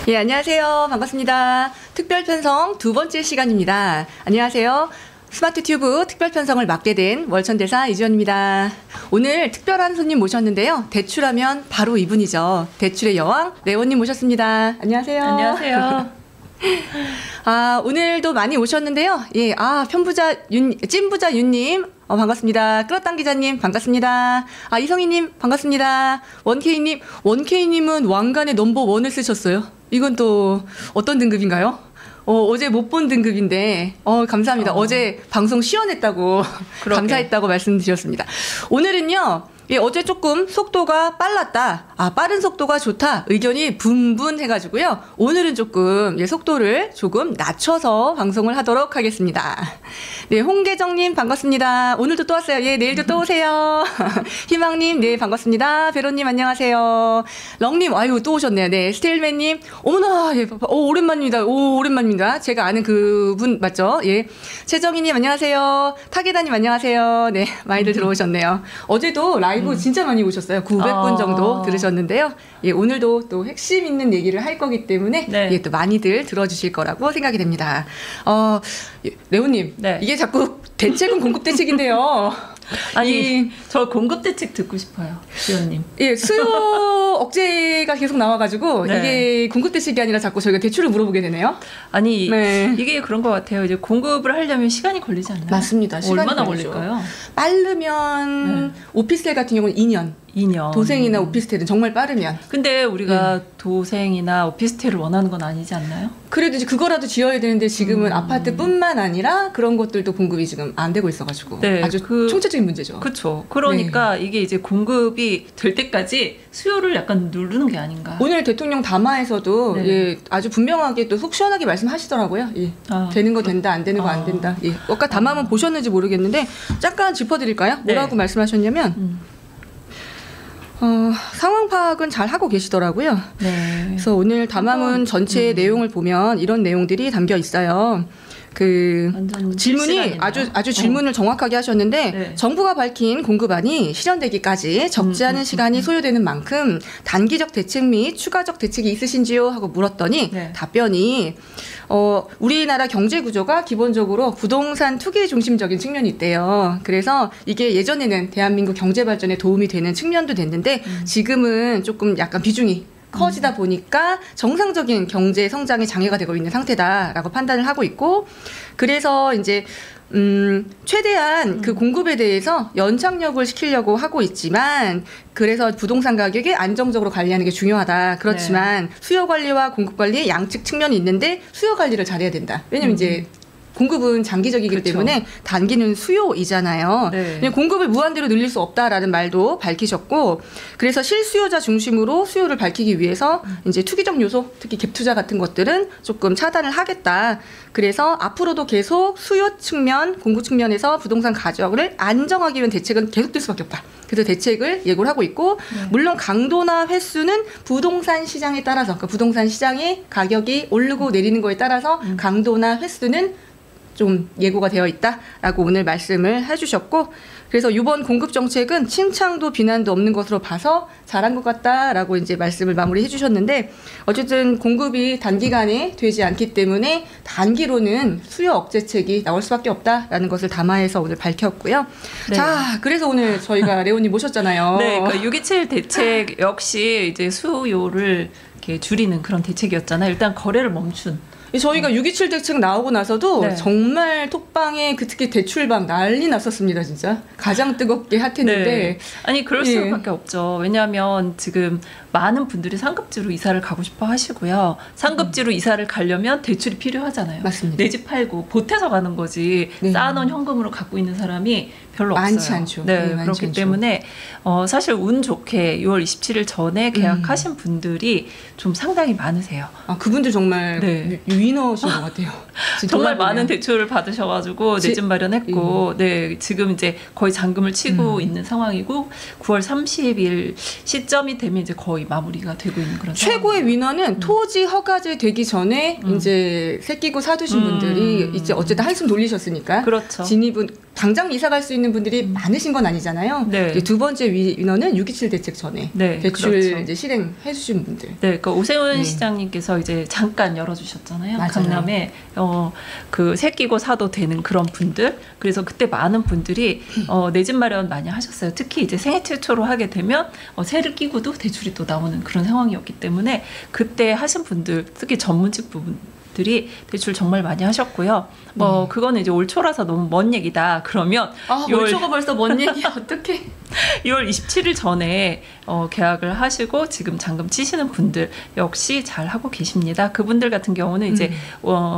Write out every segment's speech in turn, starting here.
예, 안녕하세요. 반갑습니다. 특별편성 두 번째 시간입니다. 안녕하세요. 스마트 튜브 특별편성을 맡게 된 월천대사 이지연입니다. 오늘 특별한 손님 모셨는데요. 대출하면 바로 이분이죠. 대출의 여왕 레오님 모셨습니다. 안녕하세요. 안녕하세요. 오늘도 많이 오셨는데요. 예, 찐부자 윤님. 반갑습니다. 끌어당기자님 반갑습니다. 이성희님 반갑습니다. 원케이님은 왕관의 넘버1을 쓰셨어요. 이건 또 어떤 등급인가요? 어제 못 본 등급인데 감사합니다. 어제 방송 시연했다고 감사했다고 말씀드렸습니다. 오늘은요. 예, 어제 조금 속도가 빨랐다. 빠른 속도가 좋다. 의견이 분분해가지고요. 오늘은 조금 속도를 조금 낮춰서 방송을 하도록 하겠습니다. 네, 홍계정님 반갑습니다. 오늘도 또 왔어요. 예, 내일도 또 오세요. 희망님, 네, 반갑습니다. 베로님 안녕하세요. 렁님, 또 오셨네요. 네, 스테일맨님, 어머나, 예, 오랜만입니다. 오랜만입니다. 제가 아는 그분 맞죠? 예, 최정희님 안녕하세요. 타게다님 안녕하세요. 네, 많이들 들어오셨네요. 어제도 라이브 진짜 많이 오셨어요. 900분 정도 들으셨는데요. 예, 오늘도 또 핵심 있는 얘기를 할 거기 때문에 네. 예, 또 많이들 들어주실 거라고 생각이 됩니다. 레오님, 네. 이게 자꾸 대책은 공급 대책인데요. 저 공급 대책 듣고 싶어요, 지연님. 예, 수요 억제가 계속 나와가지고 네. 이게 공급 대책이 아니라 자꾸 저희가 대출을 물어보게 되네요. 네. 이게 그런 것 같아요. 이제 공급을 하려면 시간이 걸리지 않나요? 맞습니다. 얼마나 걸릴까요? 빠르면 오피스텔 같은 경우는 2년. 도생이나 오피스텔은 정말 빠르면. 근데 우리가 도생이나 오피스텔을 원하는 건 아니지 않나요? 그래도 이제 그거라도 지어야 되는데 지금은 아파트뿐만 아니라 그런 것들도 공급이 지금 안 되고 있어가지고 네, 아주 총체적인 문제죠. 그렇죠. 그러니까 이게 이제 공급이 될 때까지 수요를 약간 누르는 게 아닌가. 오늘 대통령 담화에서도 예, 아주 분명하게 또 속 시원하게 말씀하시더라고요. 예, 되는 거 된다, 안 되는 거 안 된다. 예, 아까 담화만 보셨는지 모르겠는데 잠깐 짚어드릴까요? 뭐라고 말씀하셨냐면 상황 파악은 잘 하고 계시더라고요. 네. 그래서 오늘 담화문 전체의 내용을 보면 이런 내용들이 담겨 있어요. 질문이 아주 질문을 정확하게 하셨는데 정부가 밝힌 공급안이 실현되기까지 적지 않은 시간이 소요되는 만큼 단기적 대책 및 추가적 대책이 있으신지요? 하고 물었더니 답변이 우리나라 경제 구조가 기본적으로 부동산 투기 중심적인 측면이 있대요. 그래서 이게 예전에는 대한민국 경제 발전에 도움이 되는 측면도 됐는데 지금은 조금 약간 비중이 커지다 보니까 정상적인 경제 성장에 장애가 되고 있는 상태다라고 판단을 하고 있고 그래서 이제 최대한 그 공급에 대해서 연착륙을 시키려고 하고 있지만 그래서 부동산 가격이 안정적으로 관리하는 게 중요하다. 그렇지만 수요 관리와 공급 관리의 양측 측면이 있는데 수요 관리를 잘해야 된다. 왜냐면 이제 공급은 장기적이기 때문에 단기는 수요이잖아요. 공급을 무한대로 늘릴 수 없다라는 말도 밝히셨고 그래서 실수요자 중심으로 수요를 밝히기 위해서 이제 투기적 요소, 특히 갭 투자 같은 것들은 조금 차단을 하겠다. 그래서 앞으로도 계속 수요 측면, 공급 측면에서 부동산 가격을 안정하기 위한 대책은 계속될 수밖에 없다. 그래서 대책을 예고를 하고 있고 물론 강도나 횟수는 부동산 시장에 따라서 그러니까 부동산 시장의 가격이 오르고 내리는 거에 따라서 강도나 횟수는 좀 예고가 되어 있다라고 오늘 말씀을 해주셨고 그래서 이번 공급 정책은 칭찬도 비난도 없는 것으로 봐서 잘한 것 같다라고 이제 말씀을 마무리해 주셨는데 어쨌든 공급이 단기간에 되지 않기 때문에 단기로는 수요 억제책이 나올 수밖에 없다라는 것을 담화해서 오늘 밝혔고요. 자, 그래서 오늘 저희가 레오님 모셨잖아요. 네, 그러니까 627 대책 역시 이제 수요를 이렇게 줄이는 그런 대책이었잖아요. 일단 거래를 멈춘. 저희가 627 대책 나오고 나서도 정말 톡방에 특히 대출방 난리 났었습니다. 진짜 가장 뜨겁게 핫했는데 아니 그럴 수밖에 없죠. 왜냐하면 지금 많은 분들이 상급지로 이사를 가고 싶어 하시고요. 상급지로 이사를 가려면 대출이 필요하잖아요. 맞습니다. 내 집 팔고 보태서 가는 거지 쌓아놓은 현금으로 갖고 있는 사람이 별로 많지 없어요. 않죠. 그렇기 때문에 사실 운 좋게 6월 27일 전에 계약하신 분들이 좀 상당히 많으세요. 그분들 정말 위너신 것 같아요. 정말 많은 대출을 받으셔가지고 내 집 마련했고 지금 이제 거의 잔금을 치고 있는 상황이고 9월 30일 시점이 되면 이제 거의 마무리가 되고 있는 그런 최고의 위너는 토지 허가제 되기 전에 이제 새끼고 사두신 분들이 이제 어쨌든 한숨 돌리셨으니까 그렇죠. 진입은 당장 이사 갈 수 있는 분들이 많으신 건 아니잖아요. 네. 두 번째 위너는 6.27 대책 전에 네, 대출 그렇죠. 이제 실행해 주신 분들. 네, 그러니까 오세훈 시장님께서 이제 잠깐 열어주셨잖아요. 맞아요. 강남에 그 새끼고 사도 되는 그런 분들. 그래서 그때 많은 분들이 내 집 마련 많이 하셨어요. 특히 이제 생애 최초로 하게 되면 새를 끼고도 대출이 또 나오는 그런 상황이었기 때문에 그때 하신 분들, 특히 전문직 부분들이 대출 정말 많이 하셨고요. 그거는 이제 올 초라서 너무 먼 얘기다. 그러면 올 초가 벌써 먼 얘기야. 어떡해. 6월 27일 전에 계약을 하시고 지금 잔금 치시는 분들 역시 잘 하고 계십니다. 그분들 같은 경우는 이제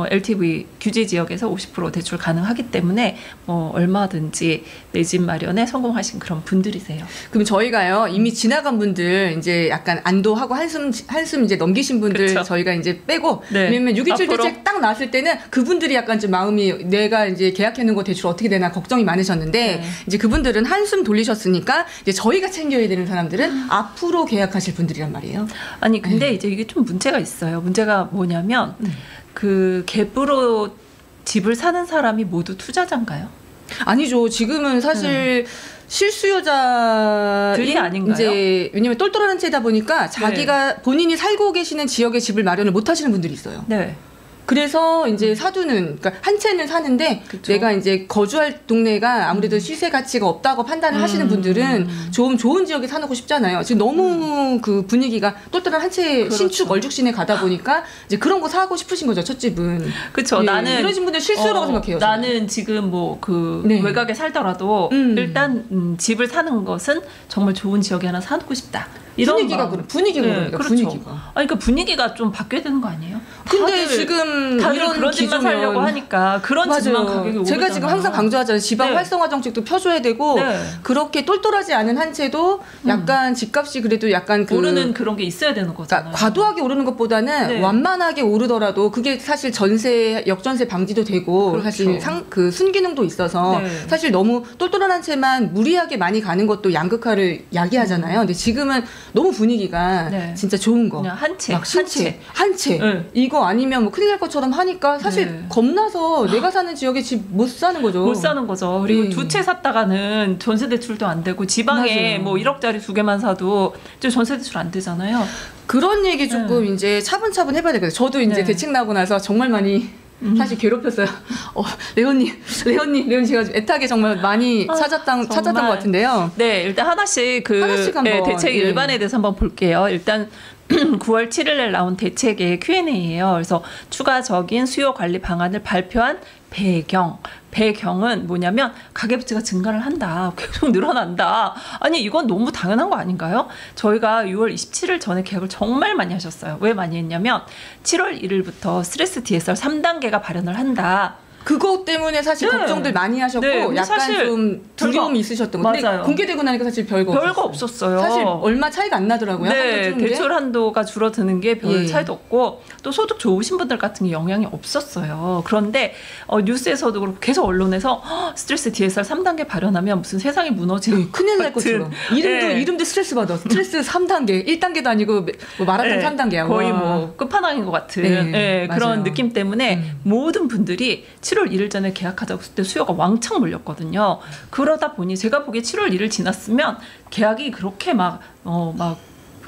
LTV 규제 지역에서 50% 대출 가능하기 때문에 얼마든지 내 집 마련에 성공하신 그런 분들이세요. 그럼 저희가요 이미 지나간 분들 이제 약간 안도하고 한숨 이제 넘기신 분들 그쵸. 저희가 이제 빼고 네. 왜냐면 6.27 앞으로. 대책 딱 나왔을 때는 그분들이 약간 좀 마음이 내가 이제 계약해놓은 거 대출 어떻게 되나 걱정이 많으셨는데 네. 이제 그분들은 한숨 돌리셨으니까 이제 저희가 챙겨야 되는 사람들은 앞으로 계약하실 분들이란 말이에요. 아니 근데 이제 이게 좀 문제가 있어요. 문제가 뭐냐면 그 갭으로 집을 사는 사람이 모두 투자자인가요? 아니죠. 지금은 사실 실수요자들이 들이 아닌가요? 이제 왜냐면 똘똘한 채다 보니까 자기가 본인이 살고 계시는 지역에 집을 마련을 못 하시는 분들이 있어요. 네. 그래서 이제 사두는 그러니까 한 채는 사는데 그쵸. 내가 이제 거주할 동네가 아무래도 시세 가치가 없다고 판단을 하시는 분들은 좀 좋은 지역에 사놓고 싶잖아요. 지금 너무 그 분위기가 똘똘한 한 채 그렇죠. 신축 얼죽신에 가다 보니까 이제 그런 거 사고 싶으신 거죠. 첫 집은. 그렇죠. 예, 나는 이러신 분들 실수라고 생각해요. 저는. 나는 지금 뭐 그 네. 외곽에 살더라도 일단 집을 사는 것은 정말 좋은 지역에 하나 사놓고 싶다. 이런 분위기가 마음. 분위기가 네, 그러니까 그렇죠. 분위기가. 아니 그러니까 분위기가 좀 바뀌어야 되는 거 아니에요? 근데 지금 다들 이런 그런 집만 살려고 하니까 그런 집만 가격이 오르잖아요. 제가 지금 항상 강조하잖아요. 지방 네. 활성화 정책도 펴줘야 되고 네. 그렇게 똘똘하지 않은 한 채도 약간 집값이 그래도 약간 그 오르는 그런 게 있어야 되는 거잖아요. 그러니까 과도하게 오르는 것보다는 네. 완만하게 오르더라도 그게 사실 전세 역전세 방지도 되고 그렇죠. 사실 그 순기능도 있어서 네. 사실 너무 똘똘한 한 채만 무리하게 많이 가는 것도 양극화를 야기하잖아요. 근데 지금은 너무 분위기가 네. 진짜 좋은 거. 그냥 한 채, 막 신채, 한 채. 네. 이거 아니면 뭐 큰일 날 것처럼 하니까 사실 네. 겁나서 내가 사는 지역에 집 못 사는 거죠. 못 사는 거죠. 그리고 네. 두 채 샀다가는 전세 대출도 안 되고 지방에 맞아요. 뭐 1억짜리 두 개만 사도 저 전세 대출 안 되잖아요. 그런 얘기 조금 이제 차분차분 해봐야 되거든요. 저도 이제 네. 대책 나고 나서 정말 많이 사실 괴롭혔어요. 레온님 제가 좀 애타게 정말 많이 찾았던 것 같은데요. 네, 일단 하나씩 하나씩 한번, 대책 예. 일반에 대해서 한번 볼게요. 일단 9월 7일에 나온 대책의 Q&A예요. 그래서 추가적인 수요 관리 방안을 발표한 배경은 뭐냐면 가계부채가 증가를 한다. 계속 늘어난다. 아니 이건 너무 당연한 거 아닌가요? 저희가 6월 27일 전에 계약을 정말 많이 하셨어요. 왜 많이 했냐면 7월 1일부터 스트레스 DSR 3단계가 발현을 한다. 그것 때문에 사실 네. 걱정들 많이 하셨고 네, 약간 사실 좀 두려움이 있으셨던 거. 근데 맞아요. 공개되고 나니까 사실 별거 없었어요. 사실 얼마 차이가 안 나더라고요. 네, 대출 한도가 줄어드는 게 별 예. 차이도 없고 또 소득 좋으신 분들 같은 게 영향이 없었어요. 그런데 뉴스에서도 그렇고 계속 언론에서 스트레스 DSR 3단계 발현하면 무슨 세상이 무너지는 네, 큰일 날 같은. 것처럼 이름도 스트레스 받아. 스트레스 3단계 1단계도 아니고 뭐 마라톤 3단계야. 거의 와. 뭐 끝판왕인 것 같은 네, 그런 맞아요. 느낌 때문에 모든 분들이 7월 1일 전에 계약하자고 했을 때 수요가 왕창 몰렸거든요. 그러다 보니 제가 보기에 7월 1일 지났으면 계약이 그렇게 막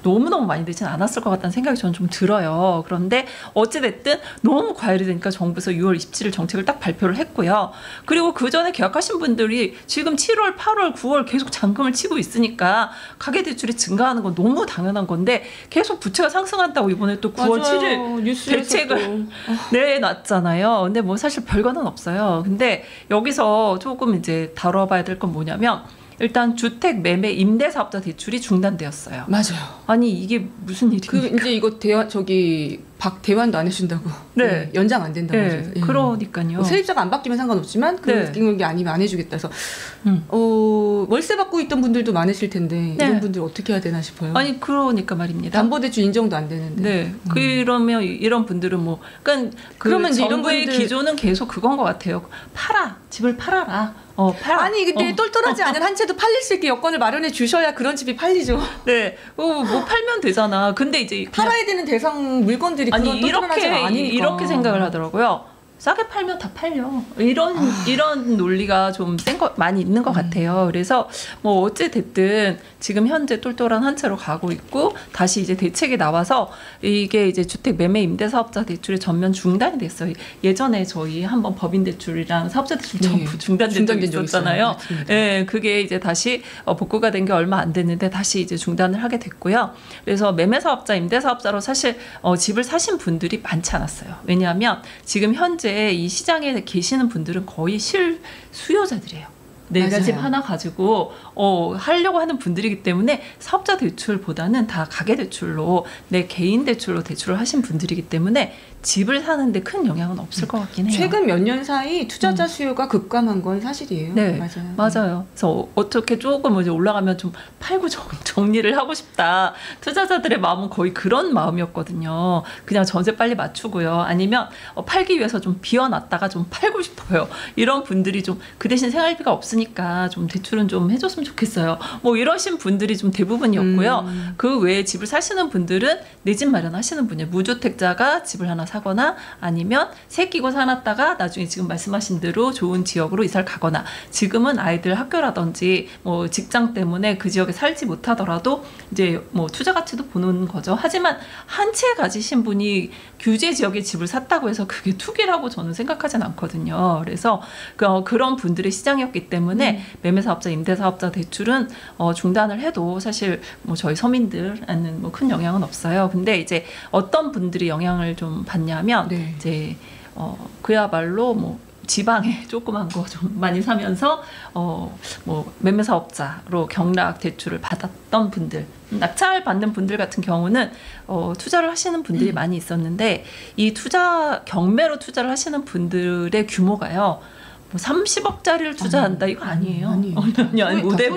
너무너무 많이 되진 않았을 것 같다는 생각이 저는 좀 들어요. 그런데 어찌됐든 너무 과열이 되니까 정부에서 6월 27일 정책을 딱 발표를 했고요. 그리고 그 전에 계약하신 분들이 지금 7월, 8월, 9월 계속 잔금을 치고 있으니까 가계대출이 증가하는 건 너무 당연한 건데 계속 부채가 상승한다고 이번에 또 9월 맞아요. 7일 뉴스에서 대책을 내놨잖아요. 근데 뭐 사실 별거는 없어요. 근데 여기서 조금 이제 다뤄봐야 될 건 뭐냐면 일단 주택 매매 임대사업자 대출이 중단되었어요. 맞아요. 아니 이게 무슨 일입니까? 이제 이거 대환도 안 해준다고. 네. 연장 안 된다고. 네, 하셔서. 예. 그러니까요. 뭐 세입자가 안 바뀌면 상관없지만 네. 그런 게 아니면 안 해주겠다 해서 월세 받고 있던 분들도 많으실 텐데 네. 이런 분들 어떻게 해야 되나 싶어요. 아니 그러니까 말입니다. 담보대출 인정도 안 되는데. 네. 그러면 이런 분들은 뭐 그러니까 그러면 이제 이런 정부의 분들- 기조는 계속 그건 것 같아요. 집을 팔아라. 팔아. 아니 근데 똘똘하지 않은 한 채도 팔릴 수 있게 여건을 마련해 주셔야 그런 집이 팔리죠. 네. 뭐 팔면 되잖아. 근데 이제 그냥 팔아야 되는 대상 물건들이 그런 똘똘한 한 채가 아니니까. 이렇게 생각을 하더라고요. 싸게 팔면 다 팔려. 이런 논리가 좀 센 거 많이 있는 것 같아요. 그래서 뭐 어찌 됐든 지금 현재 똘똘한 한 채로 가고 있고 다시 이제 대책이 나와서 이게 이제 주택 매매 임대 사업자 대출이 전면 중단이 됐어요. 예전에 저희 한번 법인 대출이랑 사업자 대출 전부 중단된 적이 있었잖아요. 예, 그게 이제 다시 복구가 된 게 얼마 안 됐는데 다시 이제 중단을 하게 됐고요. 그래서 매매 사업자, 임대 사업자로 사실 집을 사신 분들이 많지 않았어요. 왜냐하면 지금 현재 이 시장에 계시는 분들은 거의 실수요자들이에요. 내가 집 하나 가지고 하려고 하는 분들이기 때문에 사업자 대출보다는 다 가계 대출로 내 개인 대출로 대출을 하신 분들이기 때문에 집을 사는데 큰 영향은 없을 것 같긴 해요. 최근 몇 년 사이 투자자 수요가 급감한 건 사실이에요. 네, 맞아요. 그래서 어떻게 조금 이제 올라가면 좀 팔고 정리를 하고 싶다. 투자자들의 마음은 거의 그런 마음이었거든요. 그냥 전세 빨리 맞추고요. 아니면 팔기 위해서 좀 비워놨다가 좀 팔고 싶어요. 이런 분들이 좀 그 대신 생활비가 없으니까 좀 대출은 좀 해줬으면 좋겠어요. 뭐 이러신 분들이 좀 대부분이었고요. 그 외에 집을 사시는 분들은 내 집 마련하시는 분이에요. 무주택자가 집을 하나 사거나 아니면 새 끼고 사놨다가 나중에 지금 말씀하신 대로 좋은 지역으로 이사를 가거나 지금은 아이들 학교라든지 뭐 직장 때문에 그 지역에 살지 못하더라도 이제 뭐 투자 가치도 보는 거죠. 하지만 한 채 가지신 분이 규제 지역에 집을 샀다고 해서 그게 투기라고 저는 생각하진 않거든요. 그래서 그런 분들의 시장이었기 때문에 매매사업자, 임대사업자 대출은 중단을 해도 사실 뭐 저희 서민들한테는 뭐 큰 영향은 없어요. 근데 이제 어떤 분들이 영향을 좀 받냐면 이제 그야말로 뭐 지방에 조그만 거 좀 많이 사면서 뭐 매매사업자로 경락 대출을 받았던 분들, 낙찰 받는 분들 같은 경우는 투자를 하시는 분들이 많이 있었는데 이 경매로 투자를 하시는 분들의 규모가요. 뭐 30억짜리를 투자한다 이거 아니에요. 아니 무대.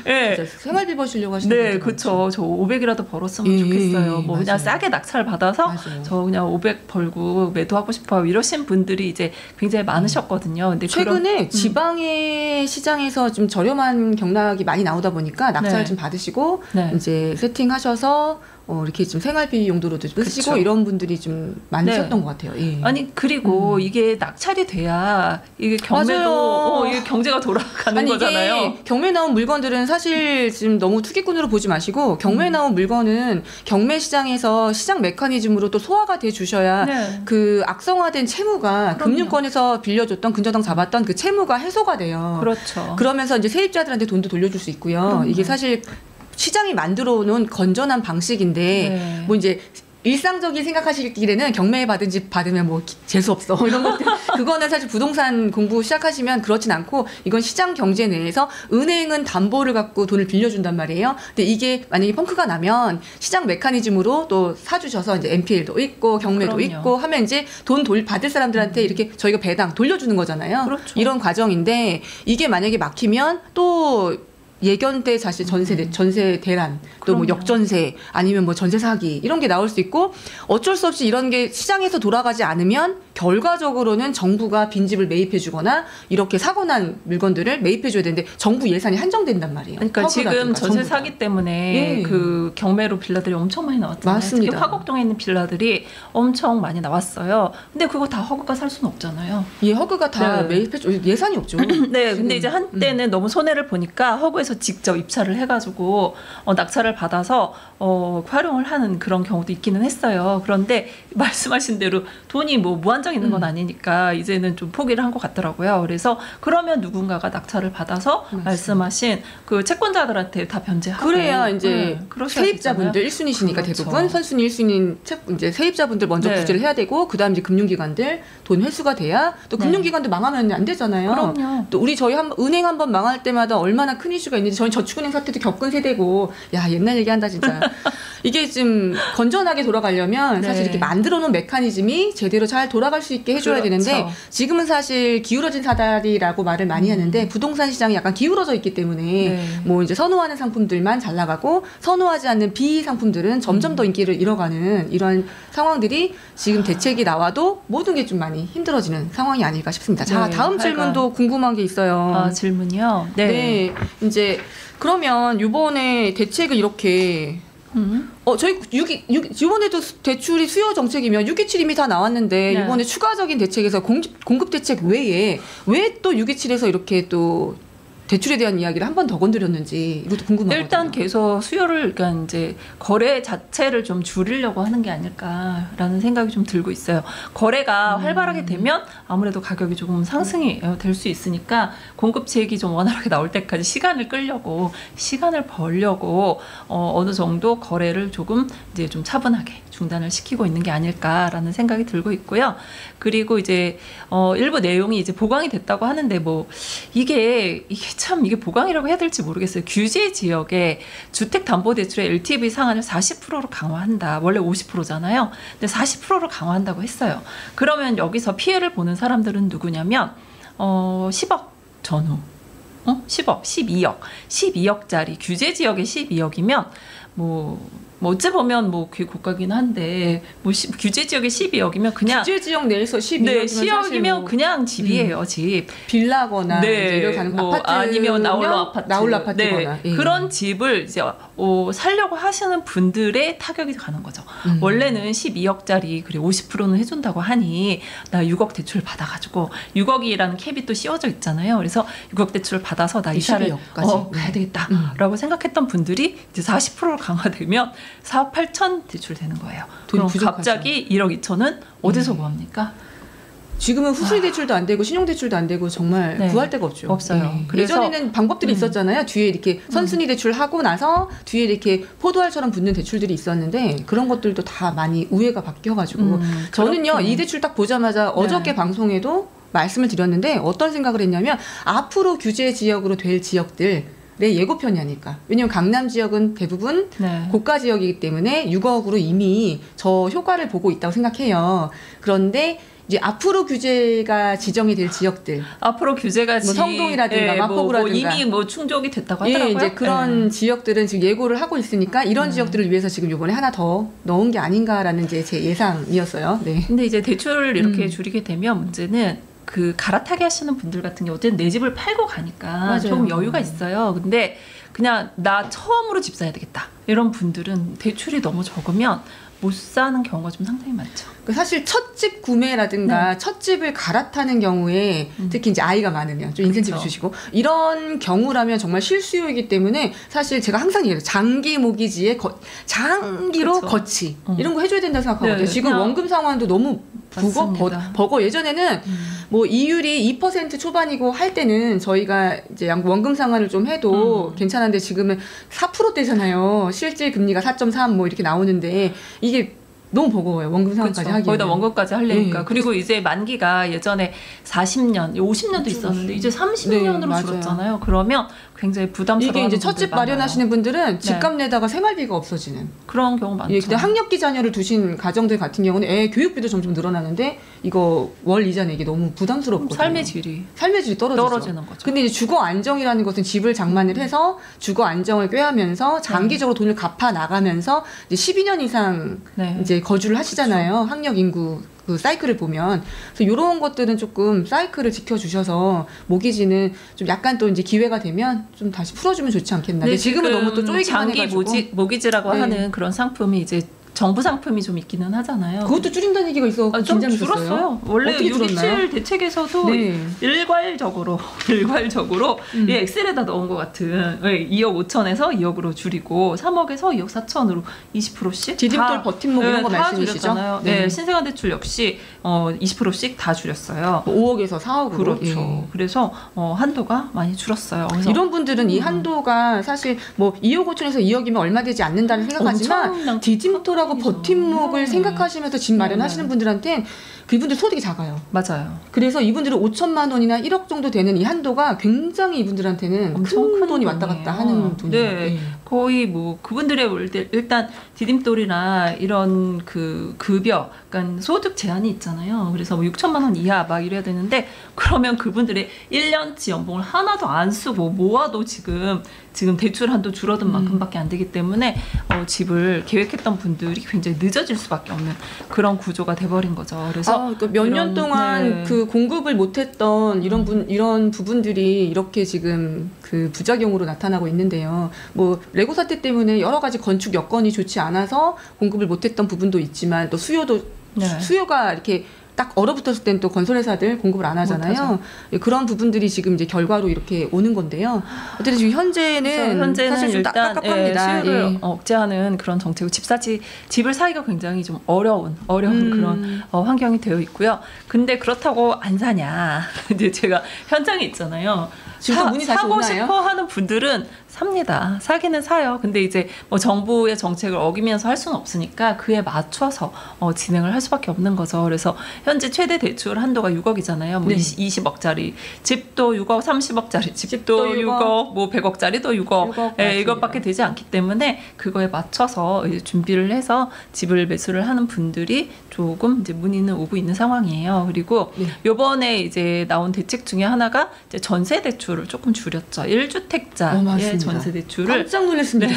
예. 생활비 버시려고 하시는 분들. 네, 그렇죠. 저 500이라도 벌었으면 좋겠어요. 뭐 그냥 싸게 낙찰 받아서 저 그냥 500 벌고 매도하고 싶어요. 이러신 분들이 이제 굉장히 많으셨거든요. 근데 최근에 지방의 시장에서 좀 저렴한 경락이 많이 나오다 보니까 낙찰을 좀 받으시고 이제 세팅하셔서 이렇게 좀 생활비 용도로도 쓰시고 그쵸. 이런 분들이 좀 많으셨던 것 같아요. 예. 아니 그리고 이게 낙찰이 돼야 이게 경매도 이게 경제가 돌아가는 거잖아요. 이게 경매 나온 물건들은 사실 지금 너무 투기꾼으로 보지 마시고 경매 나온 물건은 경매 시장에서 시장 메커니즘으로 또 소화가 돼 주셔야 그 악성화된 채무가 금융권에서 빌려줬던 근저당 잡았던 그 채무가 해소가 돼요. 그렇죠. 그러면서 이제 세입자들한테 돈도 돌려줄 수 있고요. 이게 사실 시장이 만들어 놓은 건전한 방식인데 뭐 이제 일상적인 생각하시기에는 경매 받은 집 받으면 뭐 재수 없어 이런 것들 그거는 사실 부동산 공부 시작하시면 그렇진 않고 이건 시장 경제 내에서 은행은 담보를 갖고 돈을 빌려준단 말이에요. 근데 이게 만약에 펑크가 나면 시장 메커니즘으로 또 사주셔서 이제 NPL도 있고 경매도 있고 하면 이제 돈 받을 사람들한테 이렇게 저희가 배당 돌려주는 거잖아요. 그렇죠. 이런 과정인데 이게 만약에 막히면 또 예견대 사실 전세 대란 또 뭐 역전세 아니면 뭐 전세 사기 이런 게 나올 수 있고 어쩔 수 없이 이런 게 시장에서 돌아가지 않으면 결과적으로는 정부가 빈집을 매입해 주거나 이렇게 사고 난 물건들을 매입해 줘야 되는데 정부 예산이 한정된단 말이에요. 그러니까 지금 전세 사기 때문에 그 경매로 빌라들이 엄청 많이 나왔잖아요. 맞습니다. 특히 화곡동에 있는 빌라들이 엄청 많이 나왔어요. 근데 그거 다 허그가 살 수는 없잖아요. 예, 허그가 다 매입해 줘 예산이 없죠. 네, 근데 이제 한때는 너무 손해를 보니까 허그에서 직접 입찰을 해가지고 낙찰을 받아서 활용을 하는 그런 경우도 있기는 했어요. 그런데 말씀하신 대로 돈이 뭐 무한정 있는 건 아니니까 이제는 좀 포기를 한 것 같더라고요. 그래서 그러면 누군가가 낙찰을 받아서 말씀하신 그 채권자들한테 다 변제하고 그래야 이제 세입자분들 1순위시니까 대부분 선순위 1순위인 이제 세입자분들 먼저 구제를 해야 되고 그다음 이제 금융기관들 돈 회수가 돼야 또 금융기관들 망하면 안 되잖아요. 그럼요. 또 저희 은행 한번 망할 때마다 얼마나 큰 이슈가 있는지 저희 저축은행 사태도 겪은 세대고 야 옛날 얘기한다 진짜. 이게 좀 건전하게 돌아가려면 사실 이렇게 만들어 놓은 메커니즘이 제대로 잘 돌아갈 수 있게 해줘야 되는데 지금은 사실 기울어진 사다리라고 말을 많이 하는데 부동산 시장이 약간 기울어져 있기 때문에 뭐 이제 선호하는 상품들만 잘 나가고 선호하지 않는 비상품들은 점점 더 인기를 잃어가는 이런 상황들이 지금 대책이 나와도 모든 게 좀 많이 힘들어지는 상황이 아닐까 싶습니다. 자, 다음 질문도 궁금한 게 있어요. 아, 질문이요? 네. 이제 그러면 이번에 대책을 이렇게 저희 이번에도 대출이 수요 정책이면 627 이미 다 나왔는데 네. 이번에 추가적인 대책에서 공급 대책 외에 왜 또 627에서 이렇게 또 대출에 대한 이야기를 한 번 더 건드렸는지 이것도 궁금하거든요. 일단 계속 수요를 그러니까 이제 거래 자체를 좀 줄이려고 하는 게 아닐까라는 생각이 좀 들고 있어요. 거래가 활발하게 되면 아무래도 가격이 조금 상승이 될 수 있으니까 공급책이 좀 원활하게 나올 때까지 시간을 끌려고 시간을 벌려고 어느 정도 거래를 조금 이제 좀 차분하게 중단을 시키고 있는 게 아닐까라는 생각이 들고 있고요. 그리고 이제 일부 내용이 이제 보강이 됐다고 하는데 뭐 이게 참 이게 보강이라고 해야 될지 모르겠어요. 규제 지역에 주택담보대출의 LTV 상한을 40%로 강화한다. 원래 50%잖아요. 근데 40%로 강화한다고 했어요. 그러면 여기서 피해를 보는 사람들은 누구냐면 10억 전후 10억, 12억짜리 규제 지역에 12억이면 어찌 보면 그 고가긴 한데 규제 지역에 12억이면 그냥 규제 지역 내에서 12억이면 네, 10억이면 그냥 집이에요, 집. 빌라거나 네, 이제 가는 아파트 아니면 나홀로 아파트거나 네, 그런 집을 이제 살려고 하시는 분들의 타격이 가는 거죠. 원래는 12억짜리 그리고 50%는 해준다고 하니 나 6억 대출 받아가지고 6억이라는 캡이 또 씌워져 있잖아요. 그래서 6억 대출을 받아서 나 이사를 가야 되겠다라고 생각했던 분들이 이제 40%로 강화되면 4억 8천 대출되는 거예요. 그럼 부족하죠. 갑자기 1억 2천은 어디서 구합니까? 지금은 후수리 대출도 안 되고 신용 대출도 안 되고 정말 구할 데가 없죠. 없어요. 네. 그래서 예전에는 방법들이 있었잖아요. 뒤에 이렇게 선순위 대출 하고 나서 뒤에 이렇게 포도알처럼 붙는 대출들이 있었는데 그런 것들도 다 많이 우회가 바뀌어가지고 저는요 이 대출 딱 보자마자 어저께 방송에도 말씀을 드렸는데 어떤 생각을 했냐면 앞으로 규제 지역으로 될 지역들 내 예고편이 아닐까. 왜냐면 강남 지역은 대부분 고가 지역이기 때문에 6억으로 이미 저 효과를 보고 있다고 생각해요. 그런데 이제 앞으로 규제가 지정이 될 지역들, 앞으로 규제가 성동이라든가 마포구라든가 이미 충족이 됐다고 하더라고요. 이제 그런 지역들은 지금 예고를 하고 있으니까 이런 지역들을 위해서 지금 이번에 하나 더 넣은 게 아닌가라는 이제 제 예상이었어요. 네. 근데 이제 대출을 이렇게 줄이게 되면 문제는 갈아타게 하시는 분들 같은 경우 어쨌든 내 집을 팔고 가니까 맞아요. 조금 여유가 있어요. 근데 그냥 나 처음으로 집 사야 되겠다 이런 분들은 대출이 너무 적으면 못 사는 경우가 좀 상당히 많죠. 사실 첫 집 구매라든가 첫 집을 갈아타는 경우에 특히 이제 아이가 많으면 좀 인센티브 주시고 이런 경우라면 정말 실수요이기 때문에 사실 제가 항상 얘기해요. 장기 모기지에 장기로 거치 이런 거 해줘야 된다고 생각하거든요. 지금 원금 상환도 너무 버거. 예전에는 이율이 2% 초반이고 할 때는 저희가 이제 원금 상환을 좀 해도 괜찮은데 지금은 4%대잖아요. 실질 금리가 4.3 이렇게 나오는데 이게 너무 버거워요. 원금 상환까지 하기에는. 거기다 원금까지 하려니까. 그리고 이제 만기가 예전에 40년, 50년도 있었는데 이제 30년으로 줄었잖아요. 그러면 굉장히 부담스러워. 이게 이제 첫집 마련하시는 분들은 집값 내다가 생활비가 없어지는 그런 경우 많죠. 근데 학력기 자녀를 두신 가정들 같은 경우는 애 교육비도 점점 늘어나는데 이거 월 이자 내기 너무 부담스럽거든요. 삶의 질이 떨어지는 거죠. 근데 이제 주거 안정이라는 것은 집을 장만을 해서 주거 안정을 꾀하면서 장기적으로 돈을 갚아 나가면서 이제 12년 이상 이제 거주를 하시잖아요. 학력 인구 그 사이클을 보면 그래서 이런 것들은 조금 사이클을 지켜주셔서 모기지는 좀 약간 또 이제 기회가 되면 좀 다시 풀어주면 좋지 않겠나. 근데 지금은 너무 또 쪼이기만 해가지고 장기 모기지라고 하는 그런 상품이 이제 정부 상품이 좀 있기는 하잖아요. 그것도 줄인다는 얘기가 있어. 좀 줄었어요. 원래 627 대책에서도 일괄적으로 이 엑셀에다 넣은 것 같은 2억 5천에서 2억으로 줄이고 3억에서 2억 4천으로 20%씩 디딤돌 버팀목 이런 거 말씀이시죠? 네, 신생아 대출 역시 20%씩 다 줄였어요. 5억에서 4억으로. 그렇죠. 그래서 한도가 많이 줄었어요. 그래서 이런 분들은 이 한도가 사실 2억 5천에서 2억이면 얼마 되지 않는다는 생각하지만 디딤돌하고 버팀목을 생각하시면서 집 마련하시는 분들한테 그분들 소득이 작아요. 맞아요. 그래서 이분들은 5천만 원이나 1억 정도 되는 이 한도가 굉장히 이분들한테는 엄청 큰 돈이 왔다 갔다 하는 돈이에요. 거의 그분들의 일단 디딤돌이나 이런 급여, 그러니까 소득 제한이 있잖아요. 그래서 6천만 원 이하 막 이래야 되는데 그러면 그분들의 1년치 연봉을 하나도 안 쓰고 모아도 지금 대출 한도 줄어든 만큼밖에 안 되기 때문에 집을 계획했던 분들이 굉장히 늦어질 수밖에 없는 그런 구조가 돼버린 거죠. 그래서 그러니까 몇 년 동안 그 공급을 못했던 이런 부분들이 이렇게 지금 그 부작용으로 나타나고 있는데요. 뭐 레고 사태 때문에 여러 가지 건축 여건이 좋지 않아서 공급을 못했던 부분도 있지만 또 수요가 이렇게 딱 얼어붙었을 땐 또 건설회사들 공급을 안 하잖아요. 그런 부분들이 지금 이제 결과로 이렇게 오는 건데요. 어쨌든 지금 현재는 사실 좀 일단 깝깝합니다. 수요를 억제하는 그런 정책이고 집을 사기가 굉장히 좀 어려운 그런 환경이 되어 있고요. 근데 그렇다고 안 사냐? 이제 제가 현장에 있잖아요. 지금 문이 다시 사고 오나요? 싶어 하는 분들은 삽니다. 사기는 사요. 근데 이제 뭐 정부의 정책을 어기면서 할 수는 없으니까 그에 맞춰서 진행을 할 수밖에 없는 거죠. 그래서 현재 최대 대출 한도가 6억이잖아요. 뭐 20억짜리 집도 6억, 30억짜리 집도 6억, 뭐 100억짜리도 6억. 예, 이것밖에 되지 않기 때문에 그거에 맞춰서 이제 준비를 해서 집을 매수를 하는 분들이 조금 이제 문의는 오고 있는 상황이에요. 그리고 요번에 이제 나온 대책 중에 하나가 이제 전세 대출을 조금 줄였죠. 1주택자의 전세 대출을 깜짝 놀랐습니다.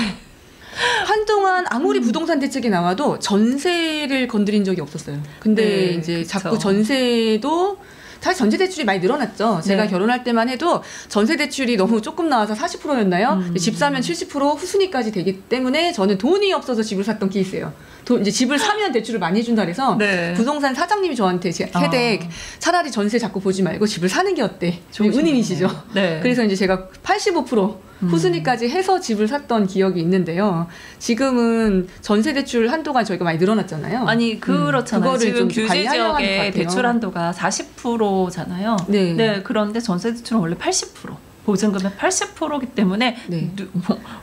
한동안 아무리 부동산 대책이 나와도 전세를 건드린 적이 없었어요. 근데 이제 자꾸 전세도 사실 전세 대출이 많이 늘어났죠. 제가 결혼할 때만 해도 전세 대출이 너무 조금 나와서 40%였나요? 집 사면 70% 후순위까지 되기 때문에 저는 돈이 없어서 집을 샀던 케이스예요. 이제 집을 사면 대출을 많이 해준다 그래서 부동산 사장님이 저한테 세대 차라리 전세 자꾸 보지 말고 집을 사는 게 어때? 은인이시죠. 그래서 이제 제가 85% 후순위까지 해서 집을 샀던 기억이 있는데요. 지금은 전세 대출 한도가 저희가 많이 늘어났잖아요. 아니 그렇잖아요. 그거를 지금 좀 규제 관리하려고 하는 것 지역의 같아요. 대출 한도가 40%잖아요. 네. 그런데 전세 대출은 원래 80%. 보증금의 80%이기 때문에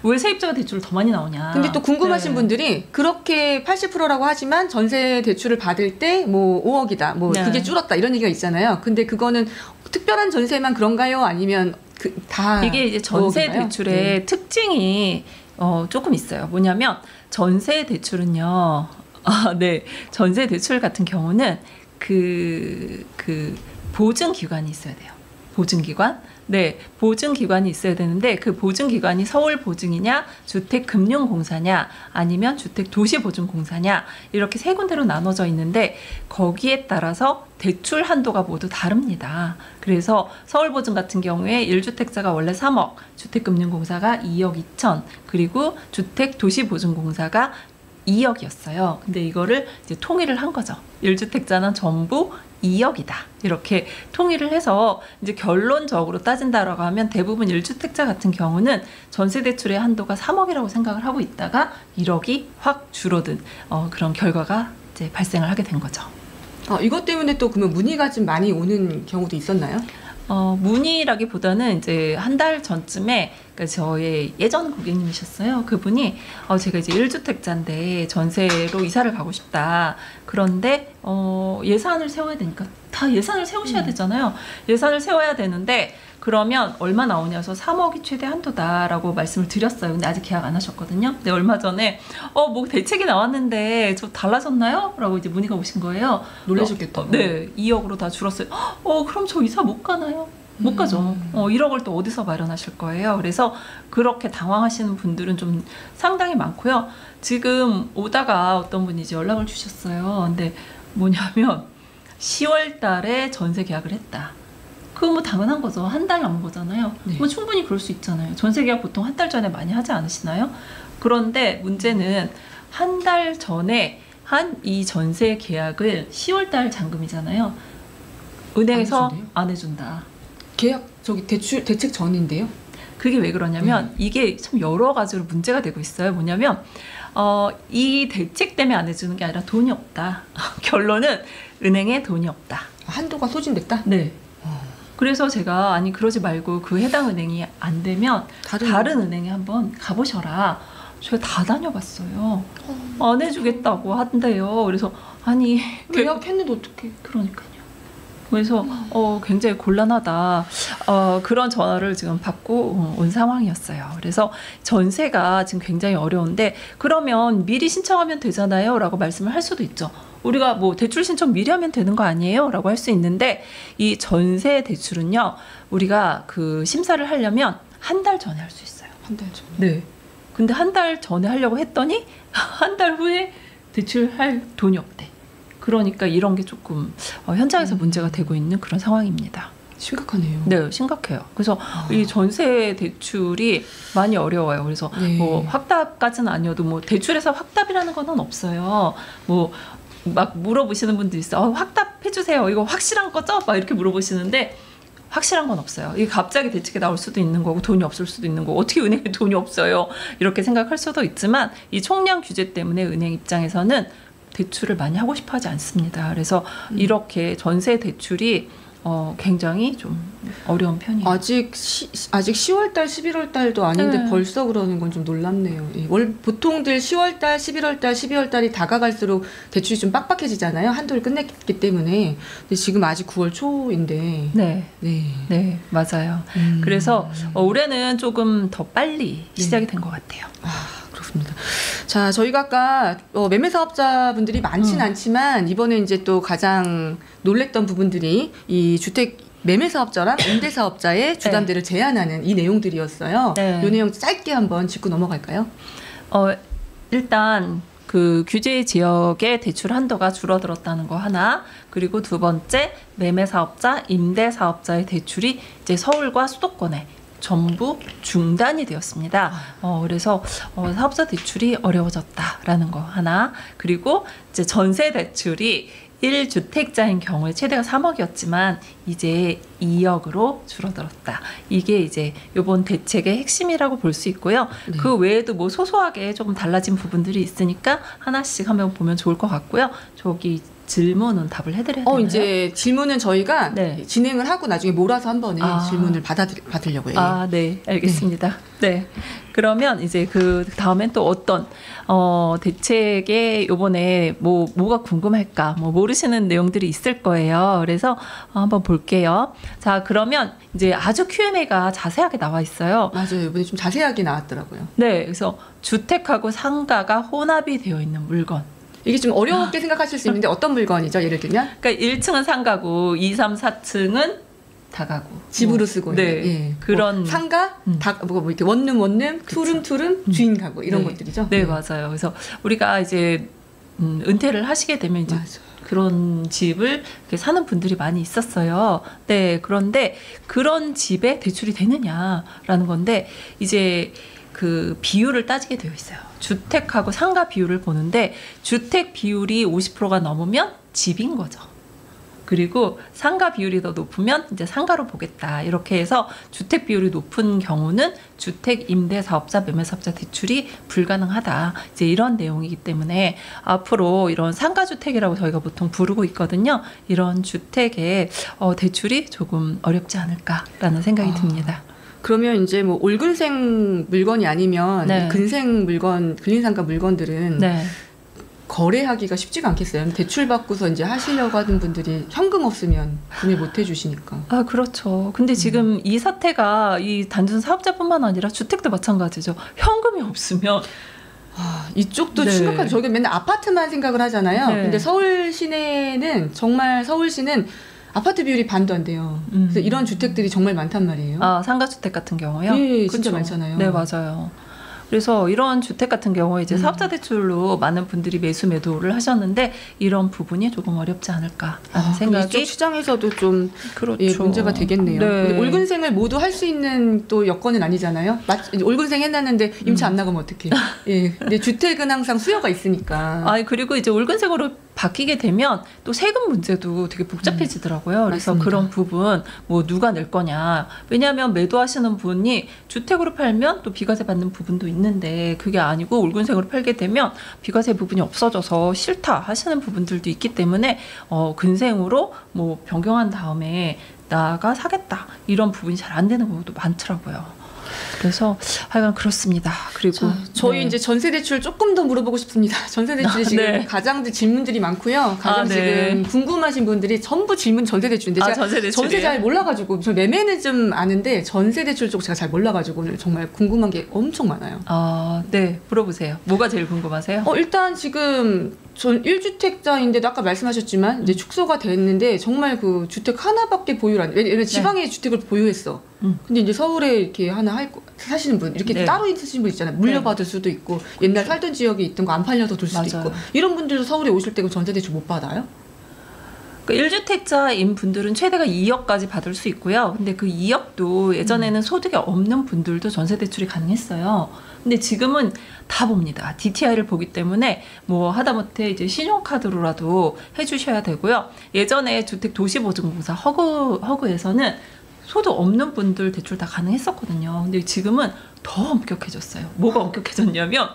왜 세입자가 대출을 더 많이 나오냐. 근데 또 궁금하신 분들이 그렇게 80%라고 하지만 전세 대출을 받을 때 뭐 5억이다. 뭐 그게 줄었다. 이런 얘기가 있잖아요. 근데 그거는 특별한 전세만 그런가요? 아니면 다 이게 이제 전세 5억인가요? 대출의 특징이 조금 있어요. 뭐냐면 전세 대출은요. 전세 대출 같은 경우는 그 보증 기관이 있어야 돼요. 보증기관? 보증기관이 있어야 되는데 그 보증기관이 서울보증이냐 주택금융공사냐 아니면 주택도시보증공사냐 이렇게 세 군데로 나눠져 있는데 거기에 따라서 대출 한도가 모두 다릅니다. 그래서 서울보증 같은 경우에 1주택자가 원래 3억, 주택금융공사가 2억 2천, 그리고 주택도시보증공사가 2억이었어요. 근데 이거를 이제 통일을 한 거죠. 1주택자는 전부 2억이다. 이렇게 통일을 해서 이제 결론적으로 따진다라고 하면 대부분 1주택자 같은 경우는 전세 대출의 한도가 3억이라고 생각을 하고 있다가 1억이 확 줄어든 그런 결과가 이제 발생을 하게 된 거죠. 이것 때문에 또 그러면 문의가 좀 많이 오는 경우도 있었나요? 문의라기보다는 이제 한 달 전쯤에 그러니까 저의 예전 고객님이셨어요. 그분이 제가 이제 1주택자인데 전세로 이사를 가고 싶다. 그런데 예산을 세워야 되니까 다 예산을 세우셔야 되잖아요. 예산을 세워야 되는데 그러면 얼마 나오냐서 3억이 최대 한도다라고 말씀을 드렸어요. 근데 아직 계약 안 하셨거든요. 근데 얼마 전에 뭐 대책이 나왔는데 저 달라졌나요? 라고 이제 문의가 오신 거예요. 놀라셨겠다. 2억으로 다 줄었어요. 그럼 저 이사 못 가나요? 못 가죠. 1억을 또 어디서 마련하실 거예요. 그래서 그렇게 당황하시는 분들은 좀 상당히 많고요. 지금 오다가 어떤 분이 이제 연락을 주셨어요. 근데 뭐냐면 10월 달에 전세 계약을 했다. 그건 뭐 당연한 거죠. 한 달 남은 거잖아요. 뭐 충분히 그럴 수 있잖아요. 전세 계약 보통 한 달 전에 많이 하지 않으시나요? 그런데 문제는 한 달 전에 한 이 전세 계약을 10월 달 잔금이잖아요. 은행에서 안 해준다. 계약 대책 전인데요. 그게 왜 그러냐면 이게 참 여러 가지로 문제가 되고 있어요. 뭐냐면 이 대책 때문에 안 해주는 게 아니라 돈이 없다. 결론은 은행에 돈이 없다. 한도가 소진됐다? 네. 그래서 제가 아니 그러지 말고 그 해당 은행이 안 되면 다른 은행에 한번 가보셔라. 제가 다 다녀봤어요. 안 해주겠다고 한대요. 그래서 아니 계약했는데 어떡해. 그러니까요. 그래서 굉장히 곤란하다. 그런 전화를 지금 받고 온 상황이었어요. 그래서 전세가 지금 굉장히 어려운데 그러면 미리 신청하면 되잖아요 라고 말씀을 할 수도 있죠. 우리가 뭐 대출 신청 미리 하면 되는 거 아니에요? 라고 할 수 있는데 이 전세 대출은요. 우리가 그 심사를 하려면 한 달 전에 할 수 있어요. 한 달 전에? 네. 근데 한 달 전에 하려고 했더니 한 달 후에 대출할 돈이 없대. 그러니까 이런 게 조금 현장에서 문제가 되고 있는 그런 상황입니다. 심각하네요. 네, 심각해요. 그래서 이 전세 대출이 많이 어려워요. 그래서 네. 뭐 확답까지는 아니어도 뭐 대출에서 확답이라는 건 없어요. 뭐 막 물어보시는 분도 있어요. 확답해 주세요. 이거 확실한 거죠? 막 이렇게 물어보시는데 확실한 건 없어요. 이게 갑자기 대책이 나올 수도 있는 거고 돈이 없을 수도 있는 거고 어떻게 은행에 돈이 없어요? 이렇게 생각할 수도 있지만 이 총량 규제 때문에 은행 입장에서는 대출을 많이 하고 싶어 하지 않습니다. 그래서 이렇게 전세 대출이 굉장히 좀 어려운 편이에요. 아직 10월달, 11월달도 아닌데 네. 벌써 그러는 건 좀 놀랍네요. 보통들 10월달, 11월달, 12월달이 다가갈수록 대출이 좀 빡빡해지잖아요. 한도를 끝냈기 때문에. 근데 지금 아직 9월 초인데. 네. 네. 네, 맞아요. 그래서 올해는 조금 더 빨리 시작이 된 것 같아요. 그렇습니다. 자, 저희가 아까 매매 사업자분들이 많지는 않지만 이번에 이제 또 가장 놀랬던 부분들이 이 주택 매매 사업자랑 임대 사업자의 주담대를 제한하는 이 내용들이었어요. 네. 이 내용 짧게 한번 짚고 넘어갈까요? 일단 그 규제 지역의 대출 한도가 줄어들었다는 거 하나, 그리고 두 번째 매매 사업자, 임대 사업자의 대출이 이제 서울과 수도권에 전부 중단이 되었습니다. 그래서 사업자 대출이 어려워졌다라는 거 하나, 그리고 이제 전세 대출이 1주택자인 경우에 최대가 3억이었지만 이제 2억으로 줄어들었다. 이게 이제 이번 대책의 핵심이라고 볼 수 있고요. 네. 그 외에도 뭐 소소하게 조금 달라진 부분들이 있으니까 하나씩 한번 보면 좋을 것 같고요. 저기 질문은 답을 해드려야 되나요? 이제 질문은 저희가 네. 진행을 하고 나중에 몰아서 한 번에 질문을 받으려고 해요. 네, 알겠습니다. 네. 그러면 이제 그 다음엔 또 어떤 대책에 이번에 뭐가 궁금할까 모르시는 내용들이 있을 거예요. 그래서 한번 볼게요. 자, 그러면 이제 아주 Q&A가 자세하게 나와 있어요. 맞아요. 이번에 좀 자세하게 나왔더라고요. 네, 그래서 주택하고 상가가 혼합이 되어 있는 물건. 이게 좀 어렵게 생각하실 수 있는데 어떤 물건이죠? 예를 들면? 그러니까 1층은 상가고 2, 3, 4층은 다가구. 집으로 쓰고 네. 예. 그런 상가, 뭐 이렇게 원룸, 투룸, 주인 가구 이런 것들이죠. 네, 맞아요. 그래서 우리가 이제 은퇴를 하시게 되면 이제 맞아. 그런 집을 이렇게 사는 분들이 많이 있었어요. 네, 그런데 그런 집에 대출이 되느냐라는 건데 이제 그 비율을 따지게 되어 있어요. 주택하고 상가 비율을 보는데 주택 비율이 50%가 넘으면 집인 거죠. 그리고 상가 비율이 더 높으면 이제 상가로 보겠다. 이렇게 해서 주택 비율이 높은 경우는 주택 임대 사업자, 매매 사업자 대출이 불가능하다. 이제 이런 내용이기 때문에 앞으로 이런 상가 주택이라고 저희가 보통 부르고 있거든요. 이런 주택의 대출이 조금 어렵지 않을까라는 생각이 듭니다. 그러면 이제 뭐 올근생 물건이 아니면 네. 근생 물건, 근린상가 물건들은 네. 거래하기가 쉽지가 않겠어요. 대출 받고서 이제 하시려고 하는 분들이 현금 없으면 구매 못 해주시니까. 그렇죠. 근데 지금 이 사태가 이 단순 사업자뿐만 아니라 주택도 마찬가지죠. 현금이 없으면 이쪽도 네. 심각하죠. 저희가 맨날 아파트만 생각을 하잖아요. 네. 근데 서울 시내는 정말 서울시는 아파트 비율이 반도 안 돼요. 그래서 이런 주택들이 정말 많단 말이에요. 상가주택 같은 경우요? 네, 진짜 그렇죠. 많잖아요. 네, 맞아요. 그래서 이런 주택 같은 경우에 이제 사업자 대출로 많은 분들이 매도를 하셨는데 이런 부분이 조금 어렵지 않을까라는 생각이. 이쪽 시장에서도 좀 그렇죠. 문제가 되겠네요. 네. 근데 올근생을 모두 할 수 있는 또 여건은 아니잖아요. 올근생 해놨는데 임차 안 나가면 어떡해. 예. 근데 주택은 항상 수요가 있으니까. 그리고 이제 올근생으로 바뀌게 되면 또 세금 문제도 되게 복잡해지더라고요. 그래서 맞습니다. 그런 부분 누가 낼 거냐. 왜냐하면 매도하시는 분이 주택으로 팔면 또 비과세 받는 부분도 있는데 그게 아니고 올근생으로 팔게 되면 비과세 부분이 없어져서 싫다 하시는 부분들도 있기 때문에 근생으로 변경한 다음에 나가 사겠다 이런 부분이 잘 안 되는 경우도 많더라고요. 그래서 하여간 그렇습니다. 그리고 저희 이제 전세 대출 조금 더 물어보고 싶습니다. 전세 대출이 지금 네. 가장 질문들이 많고요. 가장 지금 궁금하신 분들이 전부 질문 전세 대출인데 제가 전세 잘 몰라가지고 저 매매는 좀 아는데 전세 대출 쪽 제가 잘 몰라가지고 오늘 정말 궁금한 게 엄청 많아요. 네, 물어보세요. 뭐가 제일 궁금하세요? 일단 지금 전 1주택자인데도 아까 말씀하셨지만 이제 축소가 됐는데 정말 그 주택 하나밖에 보유를 안 해. 왜냐면 지방에 주택을 보유했어. 근데 이제 서울에 이렇게 하나 사시는 분 이렇게 네. 따로 있으신 분 있잖아요. 물려받을 수도 있고 옛날 살던 지역에 있던 거 안 팔려서 둘 수도 맞아요. 있고 이런 분들도 서울에 오실 때 전세대출 못 받아요? 그 1주택자인 분들은 최대가 2억까지 받을 수 있고요. 근데 그 2억도 예전에는 소득이 없는 분들도 전세 대출이 가능했어요. 근데 지금은 다 봅니다. DTI를 보기 때문에 뭐 하다못해 이제 신용카드로라도 해주셔야 되고요. 예전에 주택도시보증공사 허그에서는 소득 없는 분들 대출 다 가능했었거든요. 근데 지금은 더 엄격해졌어요. 뭐가 엄격해졌냐면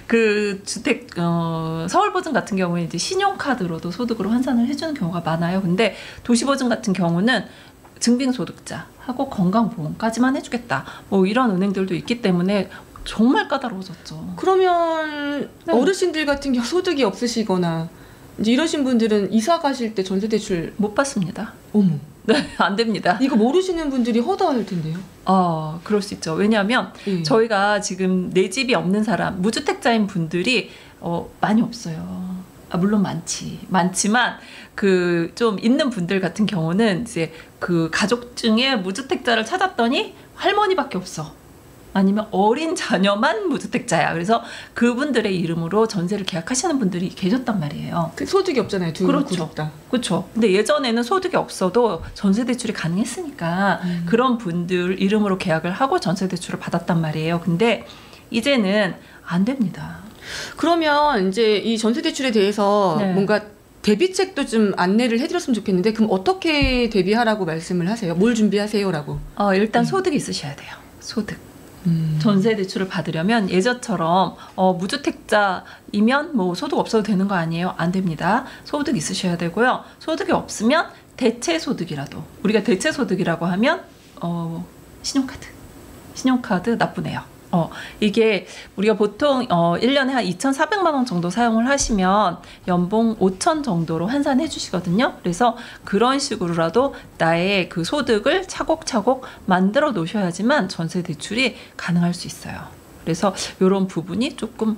그 주택 서울보증 같은 경우에 이제 신용카드로도 소득으로 환산을 해주는 경우가 많아요. 근데 도시보증 같은 경우는 증빙소득자하고 건강보험까지만 해주겠다. 뭐 이런 은행들도 있기 때문에 정말 까다로워졌죠. 그러면 네. 어르신들 같은 경우 소득이 없으시거나 이제 이러신 분들은 이사 가실 때 전세 대출 못 받습니다. 어머. 네, 안 됩니다. 이거 모르시는 분들이 허다할 텐데요. 그럴 수 있죠. 왜냐하면 저희가 지금 내 집이 없는 사람, 무주택자인 분들이 많이 없어요. 물론 많지만 그 좀 있는 분들 같은 경우는 이제 그 가족 중에 무주택자를 찾았더니 할머니밖에 없어. 아니면 어린 자녀만 무주택자야. 그래서 그분들의 이름으로 전세를 계약하시는 분들이 계셨단 말이에요. 그 소득이 없잖아요. 두 그렇죠. 구독다. 그렇죠. 근데 예전에는 소득이 없어도 전세 대출이 가능했으니까 그런 분들 이름으로 계약을 하고 전세 대출을 받았단 말이에요. 근데 이제는 안 됩니다. 그러면 이제 이 전세 대출에 대해서 네. 뭔가 대비책도 좀 안내를 해드렸으면 좋겠는데 그럼 어떻게 대비하라고 말씀을 하세요? 뭘 준비하세요라고? 일단 소득이 있으셔야 돼요. 소득. 전세 대출을 받으려면 예전처럼 무주택자이면 뭐 소득 없어도 되는 거 아니에요? 안 됩니다. 소득 있으셔야 되고요. 소득이 없으면 대체 소득이라도 우리가 대체 소득이라고 하면 신용카드 나쁘네요. 이게 우리가 보통 1년에 한 2,400만 원 정도 사용을 하시면 연봉 5천 정도로 환산해 주시거든요. 그래서 그런 식으로라도 나의 그 소득을 차곡차곡 만들어 놓으셔야지만 전세 대출이 가능할 수 있어요. 그래서 이런 부분이 조금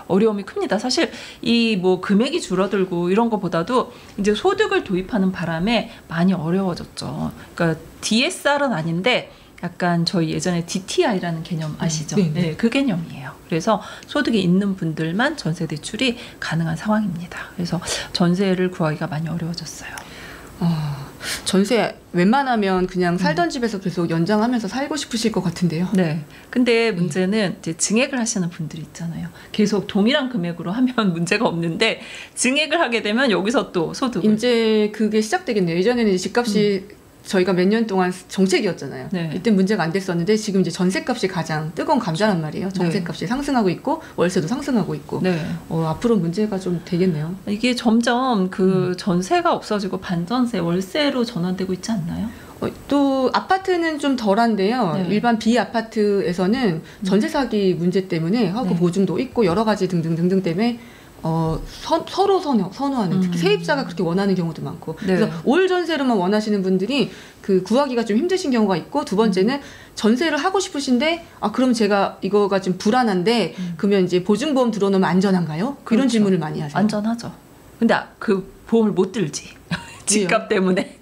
어려움이 큽니다. 사실 이 뭐 금액이 줄어들고 이런 것보다도 이제 소득을 도입하는 바람에 많이 어려워졌죠. 그러니까 DSR은 아닌데 약간 저희 예전에 DTI라는 개념 아시죠? 네, 그 개념이에요. 그래서 소득이 있는 분들만 전세 대출이 가능한 상황입니다. 그래서 전세를 구하기가 많이 어려워졌어요. 전세 웬만하면 그냥 살던 집에서 계속 연장하면서 살고 싶으실 것 같은데요. 네. 근데 문제는 이제 증액을 하시는 분들이 있잖아요. 계속 동일한 금액으로 하면 문제가 없는데 증액을 하게 되면 여기서 또 소득을 이제 그게 시작되겠네요. 예전에는 이제 집값이 저희가 몇 년 동안 정책이었잖아요. 네. 이때 문제가 안 됐었는데 지금 이제 전세값이 가장 뜨거운 감자란 말이에요. 전세값이 상승하고 있고 월세도 상승하고 있고 앞으로 문제가 좀 되겠네요. 이게 점점 그 전세가 없어지고 반전세, 월세로 전환되고 있지 않나요? 또 아파트는 좀 덜한데요. 일반 비아파트에서는 전세 사기 문제 때문에 허그 보증도 있고 여러 가지 등등 때문에 서로 선호하는 특히 세입자가 그렇게 원하는 경우도 많고 그래서 올 전세로만 원하시는 분들이 그 구하기가 좀 힘드신 경우가 있고 두 번째는 전세를 하고 싶으신데 그럼 제가 이거가 좀 불안한데 그러면 이제 보증보험 들어놓으면 안전한가요? 그렇죠. 이런 질문을 많이 하세요. 안전하죠. 근데 그 보험을 못 들지. 집값 때문에.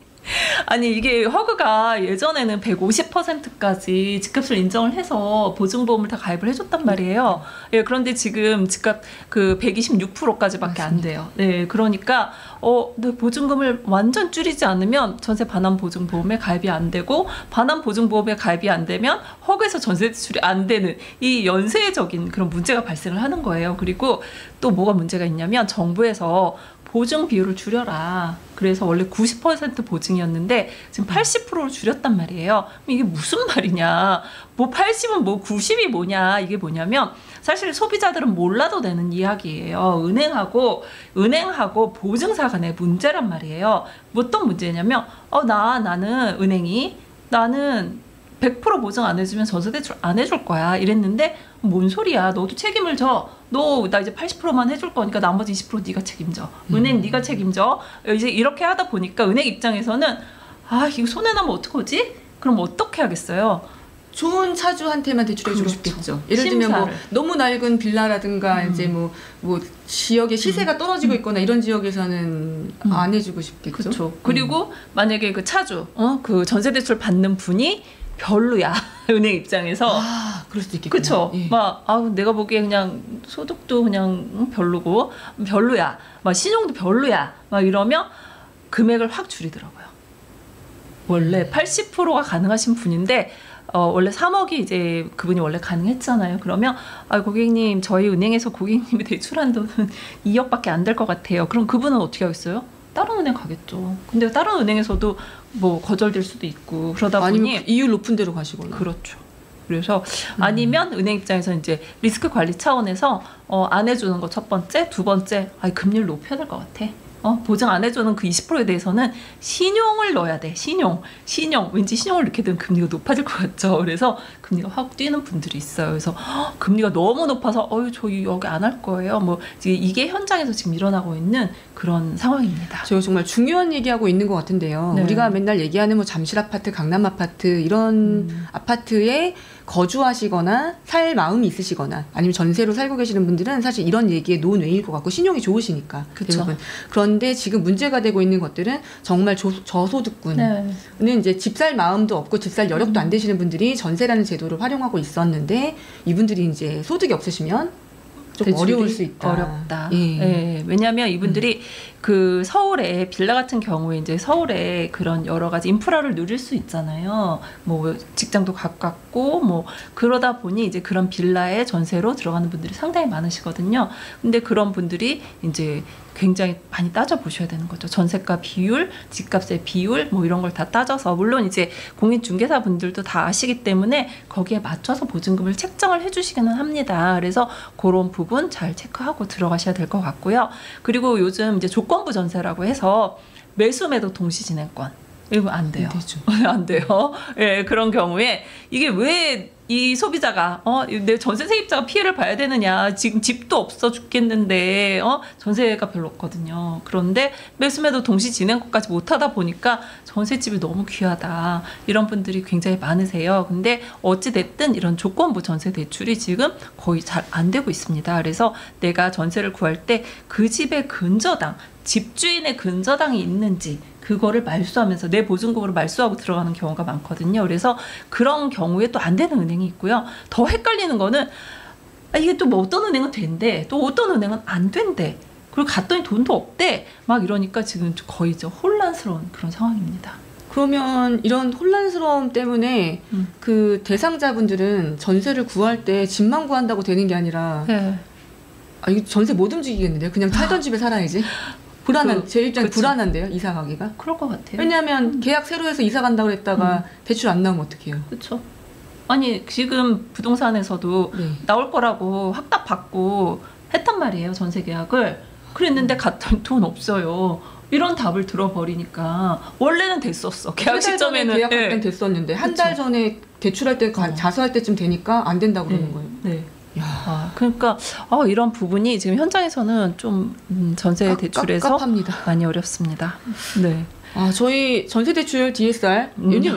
아니 이게 허그가 예전에는 150%까지 집값을 인정을 해서 보증보험을 다 가입을 해줬단 말이에요. 예, 그런데 지금 집값 그 126%까지밖에 안 돼요. 네, 그러니까 보증금을 완전 줄이지 않으면 전세 반환 보증보험에 가입이 안 되고 반환 보증보험에 가입이 안 되면 허그에서 전세 대출이 안 되는 이 연쇄적인 그런 문제가 발생을 하는 거예요. 그리고 또 뭐가 문제가 있냐면 정부에서 보증 비율을 줄여라. 그래서 원래 90% 보증이었는데 지금 80%로 줄였단 말이에요. 이게 무슨 말이냐. 뭐 80은 뭐 90이 뭐냐. 이게 뭐냐면 사실 소비자들은 몰라도 되는 이야기예요. 은행하고 보증사 간의 문제란 말이에요. 어떤 문제냐면 나는 은행이 나는 100% 보증 안 해주면 전세대출 안 해줄 거야 이랬는데 뭔 소리야. 너도 책임을 져. 너 나 이제 80%만 해줄 거니까 나머지 20% 네가 책임져. 은행 네가 책임져. 이제 이렇게 하다 보니까 은행 입장에서는 이거 손해나면 어떡하지? 그럼 어떻게 하겠어요? 좋은 차주한테만 대출해주고 싶겠죠. 예를 들면 뭐 너무 낡은 빌라라든가 이제 뭐 지역의 시세가 떨어지고 있거나 이런 지역에서는 안 해주고 싶겠죠. 그렇죠. 그리고 만약에 그 차주, 그 전세 대출 받는 분이 별로야. 은행 입장에서. 그럴 수도 있겠구나. 그쵸. 예. 막, 내가 보기에 그냥 소득도 그냥 별로고, 별로야. 막 신용도 별로야. 막 이러면 금액을 확 줄이더라고요. 원래 80%가 가능하신 분인데, 원래 3억이 이제 그분이 원래 가능했잖아요. 그러면, 고객님, 저희 은행에서 고객님이 대출한 돈은 2억밖에 안 될 것 같아요. 그럼 그분은 어떻게 하겠어요? 다른 은행 가겠죠. 근데 다른 은행에서도 뭐 거절될 수도 있고 그러다 보니 아니면 이율 높은 데로 가시거나. 그렇죠. 그래서 아니면 은행 입장에서 이제 리스크 관리 차원에서 안 해주는 거 첫 번째, 두 번째, 금리를 높여야 될 것 같아. 보증 안 해주는 그 20%에 대해서는 신용을 넣어야 돼. 신용. 왠지 신용을 넣게 되면 금리가 높아질 것 같죠. 그래서 금리가 확 뛰는 분들이 있어요. 그래서 금리가 너무 높아서 저희 여기 안 할 거예요. 뭐 이게 현장에서 지금 일어나고 있는 그런 상황입니다. 제가 정말 중요한 얘기하고 있는 것 같은데요. 네. 우리가 맨날 얘기하는 뭐 잠실 아파트, 강남 아파트 이런 아파트에 거주하시거나 살 마음이 있으시거나 아니면 전세로 살고 계시는 분들은 사실 이런 얘기에 논외일 것 같고 신용이 좋으시니까. 대부분. 그런데 지금 문제가 되고 있는 것들은 정말 저소득군은 이제 집 살 마음도 없고 집 살 여력도 안 되시는 분들이 전세라는 제도를 활용하고 있었는데 이분들이 이제 소득이 없으시면 좀 어려울 수 있다. 어렵다. 예. 왜냐하면 이분들이 그 서울에 빌라 같은 경우에 이제 서울에 그런 여러 가지 인프라를 누릴 수 있잖아요. 뭐 직장도 가깝고 뭐 그러다 보니 이제 그런 빌라에 전세로 들어가는 분들이 상당히 많으시거든요. 근데 그런 분들이 이제 굉장히 많이 따져 보셔야 되는 거죠. 전세가 비율, 집값의 비율 뭐 이런 걸 다 따져서 물론 이제 공인중개사 분들도 다 아시기 때문에 거기에 맞춰서 보증금을 책정을 해주시기는 합니다. 그래서 그런 부분 잘 체크하고 들어가셔야 될 것 같고요. 그리고 요즘 이제 조건부 전세라고 해서 매수 매도 동시 진행권 이거 안 돼요. 안 돼요. 예, 그런 경우에 이게 왜 이 소비자가 내 전세 세입자가 피해를 봐야 되느냐. 지금 집도 없어 죽겠는데 전세가 별로 없거든요. 그런데 매수매도 동시 진행권까지 못하다 보니까 전셋집이 너무 귀하다. 이런 분들이 굉장히 많으세요. 근데 어찌됐든 이런 조건부 전세 대출이 지금 거의 잘 안 되고 있습니다. 그래서 내가 전세를 구할 때 그 집의 근저당, 집주인의 근저당이 있는지 그거를 말소하면서 내 보증금으로 말소하고 들어가는 경우가 많거든요. 그래서 그런 경우에 또 안 되는 은행이 있고요. 더 헷갈리는 거는 이게 또 뭐 어떤 은행은 된대. 또 어떤 은행은 안 된대. 그리고 갔더니 돈도 없대. 막 이러니까 지금 거의 혼란스러운 그런 상황입니다. 그러면 이런 혼란스러움 때문에 그 대상자분들은 전세를 구할 때 집만 구한다고 되는 게 아니라 이거 전세 못 움직이겠는데요? 그냥 살던 집에 살아야지. 제 입장에 불안한데요, 이사 가기가? 그럴 것 같아요. 왜냐하면 계약 새로 해서 이사 간다고 했다가 대출 안 나오면 어떡해요? 그렇죠. 아니 지금 부동산에서도 나올 거라고 확답 받고 했단 말이에요, 전세 계약을. 그랬는데 갔더니 돈 없어요. 이런 답을 들어버리니까 원래는 됐었어. 계약 시점에는 계약할 땐 됐었는데 한 달 전에 대출할 때 자수할 때쯤 되니까 안 된다고 그러는 거예요. 네. 그러니까 이런 부분이 지금 현장에서는 좀 전세 대출에서 깝깝합니다. 많이 어렵습니다. 네. 저희 전세 대출 DSR.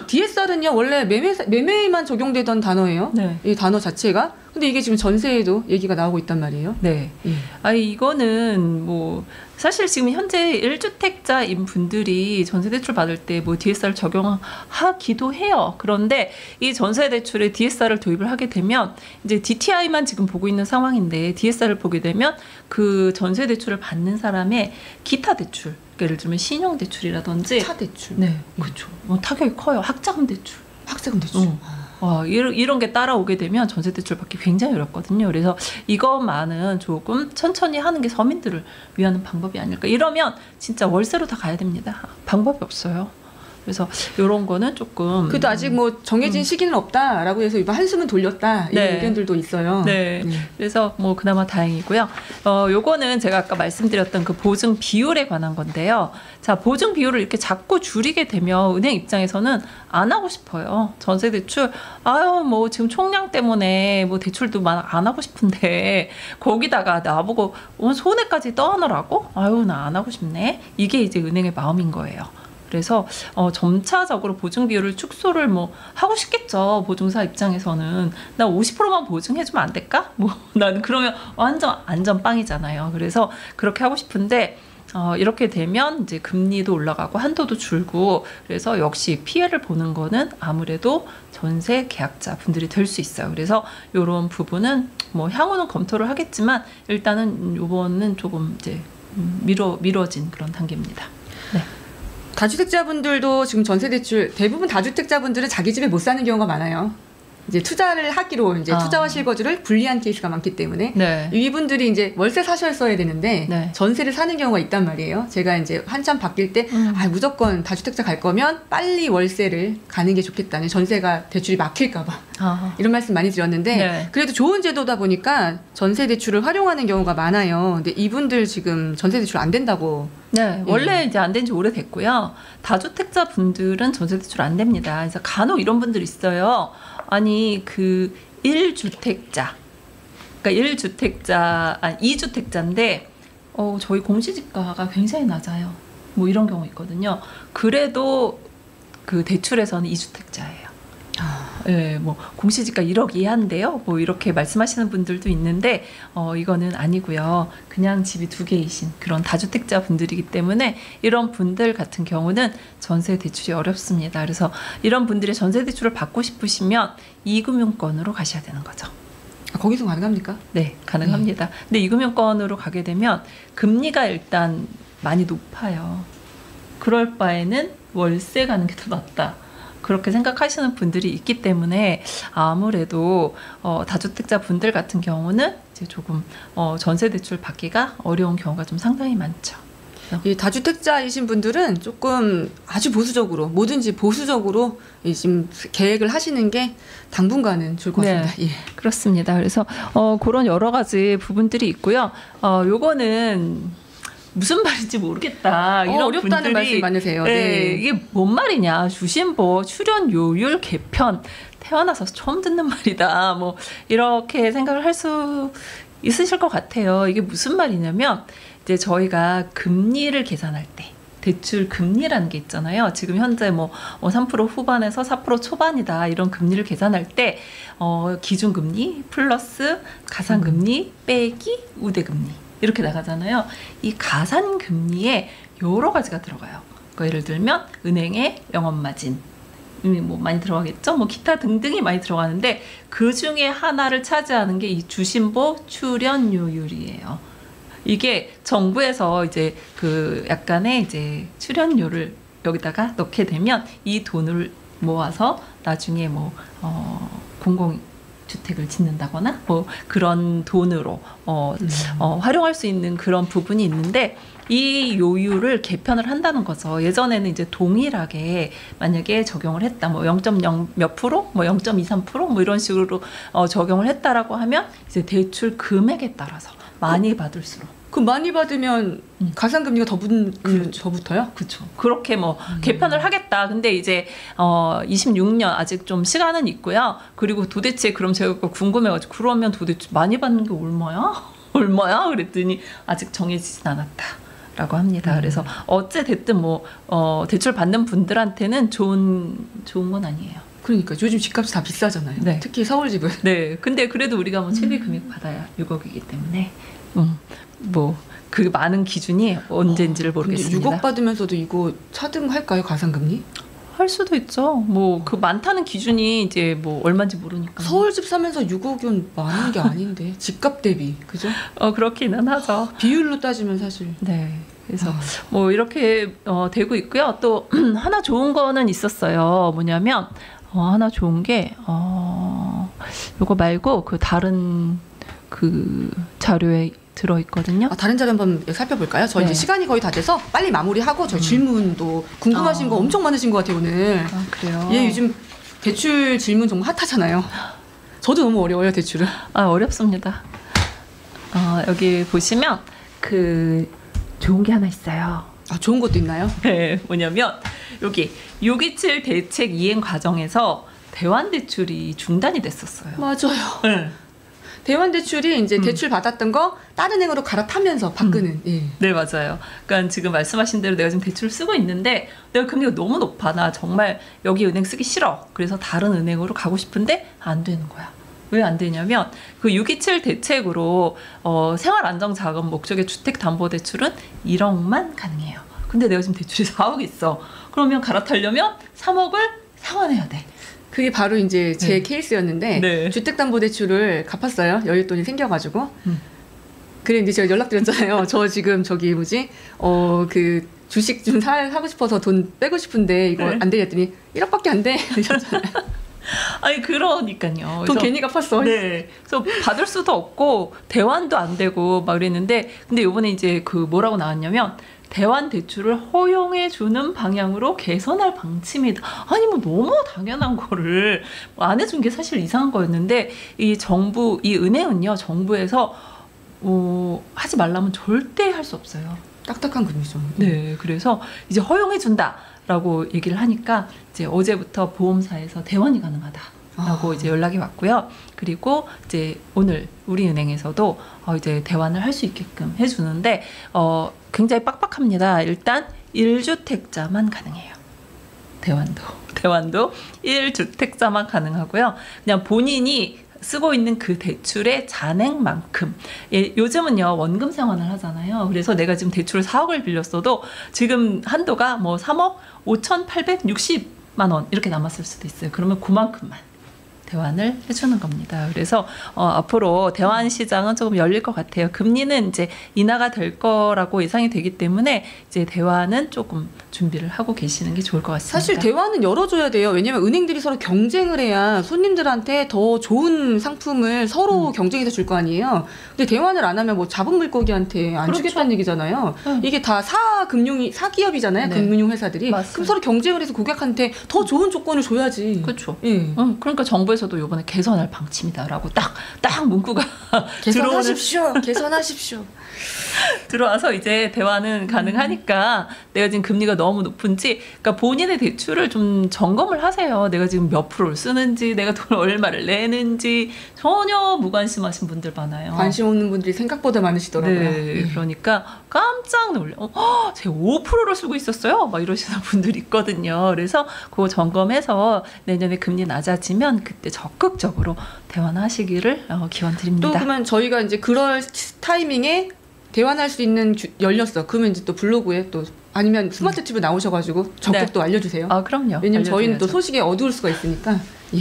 DSR은요 원래 매매에만 적용되던 단어예요. 네. 이 단어 자체가. 근데 이게 지금 전세에도 얘기가 나오고 있단 말이에요. 네. 이거는 뭐 사실 지금 현재 1주택자인 분들이 전세 대출 받을 때 뭐 DSR 적용하기도 해요. 그런데 이 전세 대출에 DSR을 도입을 하게 되면 이제 DTI만 지금 보고 있는 상황인데 DSR을 보게 되면 그 전세 대출을 받는 사람의 기타 대출, 예를 들면 신용 대출이라든지 차 대출. 네, 그렇죠. 타격이 커요. 학자금 대출. 이런 게 따라오게 되면 전세 대출 받기 굉장히 어렵거든요. 그래서 이것만은 조금 천천히 하는 게 서민들을 위한 방법이 아닐까. 이러면 진짜 월세로 다 가야 됩니다. 방법이 없어요. 그래서 이런 거는 조금 그래도 아직 뭐 정해진 시기는 없다라고 해서 이번 한숨은 돌렸다 이런 의견들도 있어요. 네. 그래서 뭐 그나마 다행이고요. 요거는 제가 아까 말씀드렸던 그 보증 비율에 관한 건데요. 자, 보증 비율을 이렇게 자꾸 줄이게 되면 은행 입장에서는 안 하고 싶어요. 전세 대출 뭐 지금 총량 때문에 뭐 대출도 안 하고 싶은데 거기다가 나보고 손해까지 떠안으라고? 나 안 하고 싶네. 이게 이제 은행의 마음인 거예요. 그래서 점차적으로 보증 비율을 축소를 뭐 하고 싶겠죠. 보증사 입장에서는 나 50%만 보증해주면 안 될까? 뭐 나는 그러면 완전 안전빵이잖아요. 그래서 그렇게 하고 싶은데 이렇게 되면 이제 금리도 올라가고 한도도 줄고 그래서 역시 피해를 보는 거는 아무래도 전세 계약자 분들이 될 수 있어요. 그래서 이런 부분은 뭐 향후는 검토를 하겠지만 일단은 요번은 조금 이제 미뤄진 그런 단계입니다. 네. 다주택자분들도 지금 전세 대출 대부분 다주택자분들은 자기 집에 못 사는 경우가 많아요. 이제 투자를 하기로 이제 투자와 실거주를 분리한 케이스가 많기 때문에 네. 이분들이 이제 월세 사셨어야 되는데 네. 전세를 사는 경우가 있단 말이에요. 제가 이제 한참 바뀔 때 무조건 다주택자 갈 거면 빨리 월세를 가는 게 좋겠다는 전세가 대출이 막힐까봐 이런 말씀 많이 드렸는데 네. 그래도 좋은 제도다 보니까 전세 대출을 활용하는 경우가 많아요. 근데 이분들 지금 전세 대출 안 된다고. 네, 원래 이제 안 된 지 오래됐고요. 다주택자 분들은 전세 대출 안 됩니다. 그래서 간혹 이런 분들 있어요. 아니 그 1주택자, 그러니까 1주택자, 아니 2주택자인데 저희 공시지가가 굉장히 낮아요. 뭐 이런 경우 있거든요. 그래도 그 대출에서는 2주택자예요. 네, 뭐 공시지가 1억 이하인데요. 뭐 이렇게 말씀하시는 분들도 있는데 이거는 아니고요. 그냥 집이 2개이신 그런 다주택자 분들이기 때문에 이런 분들 같은 경우는 전세 대출이 어렵습니다. 그래서 이런 분들의 전세 대출을 받고 싶으시면 이금융권으로 가셔야 되는 거죠. 거기서 가능합니까? 네, 가능합니다. 근데 이금융권으로 가게 되면 금리가 일단 많이 높아요. 그럴 바에는 월세 가는 게 더 낫다. 그렇게 생각하시는 분들이 있기 때문에 아무래도 다주택자 분들 같은 경우는 이제 조금 전세 대출 받기가 어려운 경우가 좀 상당히 많죠. 이 다주택자이신 분들은 조금 아주 보수적으로 뭐든지 보수적으로 지금 계획을 하시는 게 당분간은 좋을 것 같습니다. 네, 그렇습니다. 그래서 그런 여러 가지 부분들이 있고요. 요거는 무슨 말인지 모르겠다. 이런 어렵다는 분들이, 말씀 많으세요. 네, 이게 뭔 말이냐. 주신보 출연료율 개편 태어나서 처음 듣는 말이다. 뭐 이렇게 생각을 할 수 있으실 것 같아요. 이게 무슨 말이냐면 이제 저희가 금리를 계산할 때 대출 금리라는 게 있잖아요. 지금 현재 뭐 3% 후반에서 4% 초반이다. 이런 금리를 계산할 때 기준금리 플러스 가산금리 빼기 우대금리 이렇게 나가잖아요. 이 가산금리에 여러 가지가 들어가요. 그러니까 예를 들면 은행의 영업마진 뭐 많이 들어가겠죠. 뭐 기타 등등이 많이 들어가는데 그 중에 하나를 차지하는 게 이 주신보 출연료율이에요. 이게 정부에서 이제 그 약간의 이제 출연료를 여기다가 넣게 되면 이 돈을 모아서 나중에 뭐 공공주택을 짓는다거나 뭐 그런 돈으로 활용할 수 있는 그런 부분이 있는데 이 요율을 개편을 한다는 거죠. 예전에는 이제 동일하게 만약에 적용을 했다. 뭐 0.0 몇 프로, 뭐 0.23%, 뭐 이런 식으로 적용을 했다라고 하면 이제 대출 금액에 따라서 많이 받을수록. 그 많이 받으면 가산금리가 더 붙어요? 그렇죠. 그렇게 뭐 개편을 하겠다. 근데 이제 26년 아직 좀 시간은 있고요. 그리고 도대체 그럼 제가 궁금해가지고 그러면 도대체 많이 받는 게 얼마야? 얼마야? 그랬더니 아직 정해지진 않았다라고 합니다. 그래서 어찌 됐든 뭐 대출 받는 분들한테는 좋은 건 아니에요. 그러니까 요즘 집값이 다 비싸잖아요. 네. 특히 서울 집은. 네. 근데 그래도 우리가 뭐 최대 금액 받아야 6억이기 때문에 뭐 그 많은 기준이 언제인지를 모르겠습니다. 6억 받으면서도 이거 차등할까요? 가산금리? 할 수도 있죠. 뭐 그 많다는 기준이 이제 뭐 얼마인지 모르니까. 서울 집 사면서 6억이면 많은 게 아닌데 집값 대비 그죠? 그렇기는 하죠. 비율로 따지면 사실. 네. 그래서 뭐 이렇게 되고 있고요. 또 하나 좋은 거는 있었어요. 뭐냐면 하나 좋은 게 요거 말고 그 다른 그 자료에 들어있거든요. 다른 자료 한번 살펴볼까요? 저희 네. 이제 시간이 거의 다 돼서 빨리 마무리하고 저희 질문도 궁금하신 거 엄청 많으신 것 같아요 오늘. 그래요? 요즘 대출 질문 정말 핫하잖아요. 저도 너무 어려워요 대출은. 어렵습니다. 여기 보시면 그 좋은 게 하나 있어요. 좋은 것도 있나요? 네, 뭐냐면 여기 627 대책 이행 과정에서 대환 대출이 중단이 됐었어요. 맞아요. 네. 대환 대출이 이제 대출 받았던 거 다른 은행으로 갈아타면서 바꾸는. 예. 네, 맞아요. 그러니까 지금 말씀하신 대로 내가 지금 대출을 쓰고 있는데 내가 금리가 너무 높아. 나 정말 여기 은행 쓰기 싫어. 그래서 다른 은행으로 가고 싶은데 안 되는 거야. 왜 안 되냐면 그 627 대책으로 생활안정자금 목적의 주택담보대출은 1억만 가능해요. 근데 내가 지금 대출이 4억 있어. 그러면 갈아타려면 3억을 상환해야 돼. 그게 바로 이제 제 네. 케이스였는데 네. 주택담보대출을 갚았어요. 여윳돈이 생겨가지고. 그래 이제 제가 연락드렸잖아요. 저 지금 저기 뭐지 그 주식 좀 사고 싶어서 돈 빼고 싶은데 이거 네. 안 돼 했더니 1억밖에 안 돼. 이러잖아요. 아니 그러니까요. 돈 괜히 갚았어. 네. 그래서 받을 수도 없고 대환도 안 되고 막 그랬는데 근데 이번에 이제 그 뭐라고 나왔냐면 대환 대출을 허용해 주는 방향으로 개선할 방침이다. 아니 뭐 너무 당연한 거를 안 해준 게 사실 이상한 거였는데 이 은행은요 정부에서 하지 말라면 절대 할 수 없어요. 딱딱한 금리죠. 네, 그래서 이제 허용해 준다라고 얘기를 하니까 이제 어제부터 보험사에서 대환이 가능하다라고 이제 연락이 왔고요. 그리고 이제 오늘 우리은행에서도 이제 대환을 할 수 있게끔 해주는데 굉장히 빡빡합니다. 일단 1주택자만 가능해요. 대환도 1주택자만 가능하고요. 그냥 본인이 쓰고 있는 그 대출의 잔액만큼 요즘은요 원금 상환을 하잖아요. 그래서 내가 지금 대출을 4억을 빌렸어도 지금 한도가 뭐 3억 5,860만 원 이렇게 남았을 수도 있어요. 그러면 그만큼만 대환을 해주는 겁니다. 그래서 앞으로 대환 시장은 조금 열릴 것 같아요. 금리는 이제 인하가 될 거라고 예상이 되기 때문에 이제 대환은 조금 준비를 하고 계시는 게 좋을 것 같습니다. 사실 대환은 열어줘야 돼요. 왜냐하면 은행들이 서로 경쟁을 해야 손님들한테 더 좋은 상품을 서로 경쟁해서 줄 거 아니에요. 근데 대환을 안 하면 뭐 자본 물고기한테 안 그렇죠. 주겠다는 얘기잖아요. 이게 다 사기업이잖아요. 네. 금융회사들이. 맞습니다. 그럼 서로 경쟁을 해서 고객한테 더 좋은 조건을 줘야지. 그렇죠. 예. 그러니까 정부에서도 이번에 개선할 방침이다라고 딱 문구가 개선하십시오. 개선하십시오. 들어와서 이제 대환은 가능하니까 내가 지금 금리가 너무 높은지 그러니까 본인의 대출을 좀 점검을 하세요. 내가 지금 몇 프로를 쓰는지 내가 돈을 얼마를 내는지 전혀 무관심하신 분들 많아요. 관심 없는 분들이 생각보다 많으시더라고요. 네, 그러니까 깜짝 놀래. 제가 5%를 쓰고 있었어요. 막 이러시는 분들이 있거든요. 그래서 그거 점검해서 내년에 금리 낮아지면 그때 적극적으로 대환하시기를 기원드립니다. 또 그러면 저희가 이제 그럴 타이밍에 대환할 수 있는 열렸어. 그러면 이제 또 블로그에 또 아니면 스마트 팁을 나오셔가지고 적극 또 알려주세요. 그럼요. 왜냐면 저희는 또 소식에 어두울 수가 있으니까. 예.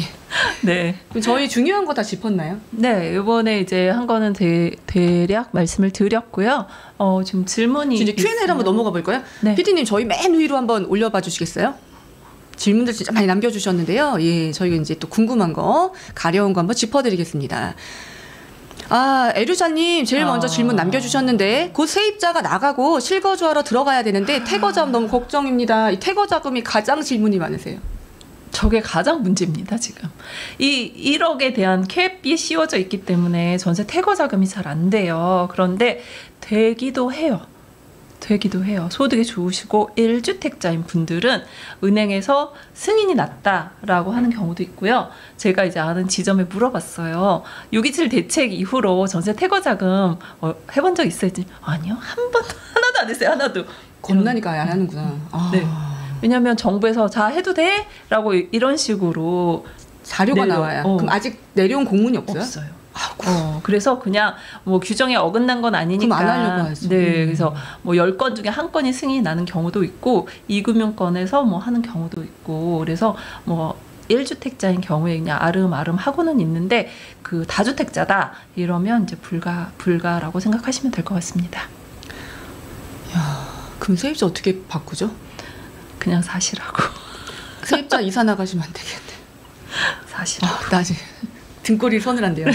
네. 그럼 저희 중요한 거 다 짚었나요? 네, 이번에 이제 한 거는 대략 말씀을 드렸고요. 지금 질문이 이제 Q&A를 한번 넘어가 볼까요? 네. PD님 저희 맨 위로 한번 올려봐 주시겠어요? 질문들 진짜 많이 남겨주셨는데요. 예, 저희가 이제 또 궁금한 거, 가려운 거 한번 짚어드리겠습니다. 에류자님 제일 먼저 질문 남겨주셨는데 곧 세입자가 나가고 실거주하러 들어가야 되는데 퇴거자금 너무 걱정입니다. 이 퇴거자금이 가장 질문이 많으세요. 저게 가장 문제입니다, 지금. 이 1억에 대한 캡이 씌워져 있기 때문에 전세 퇴거 자금이 잘 안 돼요. 그런데 되기도 해요. 소득이 좋으시고 1주택자인 분들은 은행에서 승인이 났다라고 하는 경우도 있고요. 제가 이제 아는 지점에 물어봤어요. 627 대책 이후로 전세 퇴거 자금 해본 적 있어요? 아니요. 하나도 안 했어요. 하나도. 겁나니까 안 하는구나. 네. 왜냐하면 정부에서 자 해도 돼? 라고 이런 식으로 자료가 나와요. 그럼 아직 내려온 공문이 없어요? 없어요. 그래서 그냥 뭐 규정에 어긋난 건 아니니까. 그럼 안 하려고 하지. 네, 그래서 뭐 10건 중에 한 건이 승인이 나는 경우도 있고 2금융권에서 뭐 하는 경우도 있고 그래서 뭐 1주택자인 경우에 그냥 아름아름 하고는 있는데 그 다주택자다 이러면 이제 불가라고 생각하시면 될 것 같습니다. 야, 그럼 세입자 어떻게 바꾸죠? 그냥 사시라고. 세입자 이사 나가시면 안 되겠네. 사시라고. 나 지금 등골이 서늘한데요.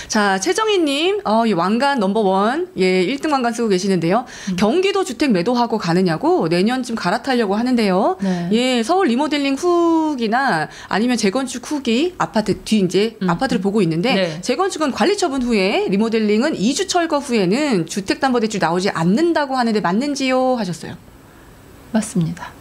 자, 최정희님, 이 왕관 넘버원, 1등 왕관 쓰고 계시는데요. 경기도 주택 매도하고 가느냐고 내년쯤 갈아타려고 하는데요. 네. 서울 리모델링 후기나 아니면 재건축 후기, 아파트 뒤 이제 아파트를 보고 있는데 네. 재건축은 관리 처분 후에 리모델링은 2주 철거 후에는 주택담보대출 나오지 않는다고 하는데 맞는지요? 하셨어요. 맞습니다.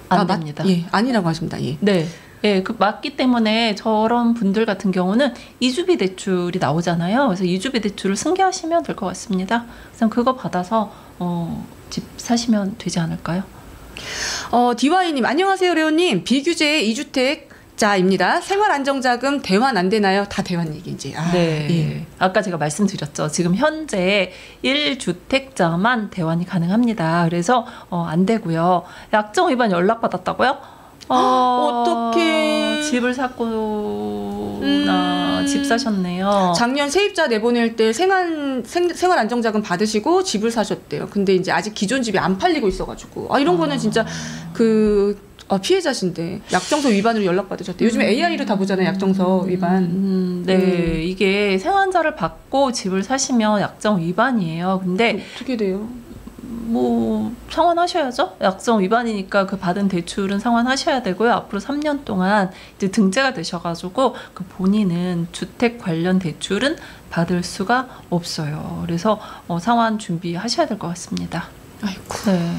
안 됩니다. 예, 아니라고 하십니다. 예. 네. 예, 맞기 때문에 저런 분들 같은 경우는 이주비 대출이 나오잖아요. 그래서 이주비 대출을 승계하시면 될 것 같습니다. 그래서 그거 받아서 집 사시면 되지 않을까요? DY님, 안녕하세요, 레오님. 비규제 2주택 자입니다. 생활안정자금 대환 안 되나요? 다 대환 얘기인지. 네. 예. 아까 제가 말씀드렸죠. 지금 현재 1주택자만 대환이 가능합니다. 그래서 안 되고요. 약정 위반 연락받았다고요? 어떡해. 집을 샀구나. 집 사셨네요. 작년 세입자 내보낼 때 생활안정자금 받으시고 집을 사셨대요. 근데 이제 아직 기존 집이 안 팔리고 있어가지고. 이런 거는 진짜 피해자신데 약정서 위반으로 연락받으셨대. 요즘에 AI로 다 보잖아요. 약정서 위반. 네. 이게 생활자를 받고 집을 사시면 약정 위반이에요. 근데 어떻게 돼요? 뭐 상환하셔야죠. 약정 위반이니까 그 받은 대출은 상환하셔야 되고요. 앞으로 3년 동안 이제 등재가 되셔가지고 그 본인은 주택 관련 대출은 받을 수가 없어요. 그래서 상환 준비하셔야 될 것 같습니다. 아이고. 네.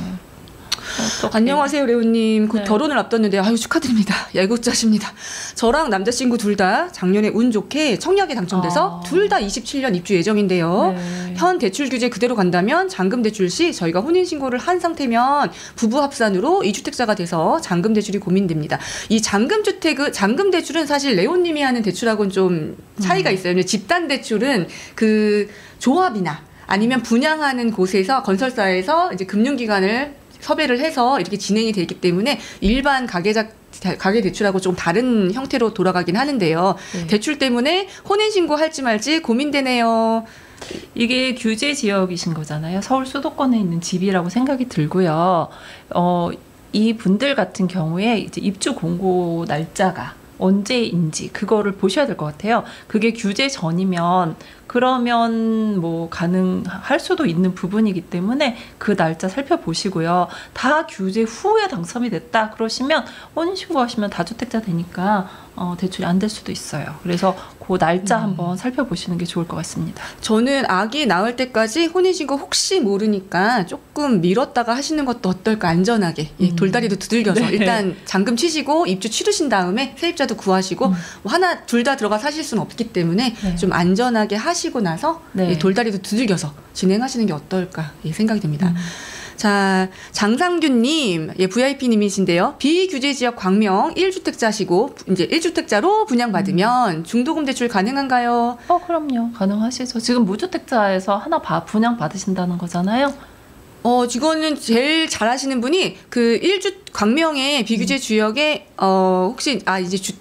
안녕하세요, 레오님. 곧 네. 결혼을 앞뒀는데 축하드립니다. 애국자십니다. 저랑 남자친구 둘 다 작년에 운 좋게 청약에 당첨돼서 둘 다 27년 입주 예정인데요. 네. 현 대출 규제 그대로 간다면 잔금 대출 시 저희가 혼인신고를 한 상태면 부부 합산으로 2주택자가 돼서 잔금 대출이 고민됩니다. 이 잔금 대출은 사실 레오님이 하는 대출하고는 좀 차이가 있어요. 집단 대출은 그 조합이나 아니면 분양하는 곳에서 건설사에서 이제 금융기관을 섭외를 해서 이렇게 진행이 되기 때문에 일반 가계 대출하고 좀 다른 형태로 돌아가긴 하는데요. 네. 대출 때문에 혼인신고 할지 말지 고민되네요. 이게 규제 지역이신 거잖아요. 서울 수도권에 있는 집이라고 생각이 들고요. 이 분들 같은 경우에 이제 입주 공고 날짜가 언제인지 그거를 보셔야 될 것 같아요. 그게 규제 전이면 그러면 뭐 가능할 수도 있는 부분이기 때문에 그 날짜 살펴보시고요. 다 규제 후에 당첨이 됐다 그러시면 혼인신고 하시면 다주택자 되니까 대출이 안 될 수도 있어요. 그래서 그 날짜 한번 살펴보시는 게 좋을 것 같습니다. 저는 아기 낳을 때까지 혼인신고 혹시 모르니까 조금 미뤘다가 하시는 것도 어떨까 안전하게 돌다리도 두들겨서 네. 일단 잔금 치시고 입주 치르신 다음에 세입자도 구하시고 하나 둘 다 들어가 사실 수는 없기 때문에 네. 좀 안전하게 하시고 나서 네. 돌다리도 두들겨서 진행하시는 게 어떨까 생각이 듭니다. 자, 장상균님, VIP님이신데요. 비규제 지역 광명 1주택자시고 이제 1주택자로 분양받으면 중도금 대출 가능한가요? 그럼요. 가능하시죠. 지금 무주택자에서 하나 분양 받으신다는 거잖아요. 이거는 제일 잘하시는 분이 그 광명의 비규제 지역에 혹시 이제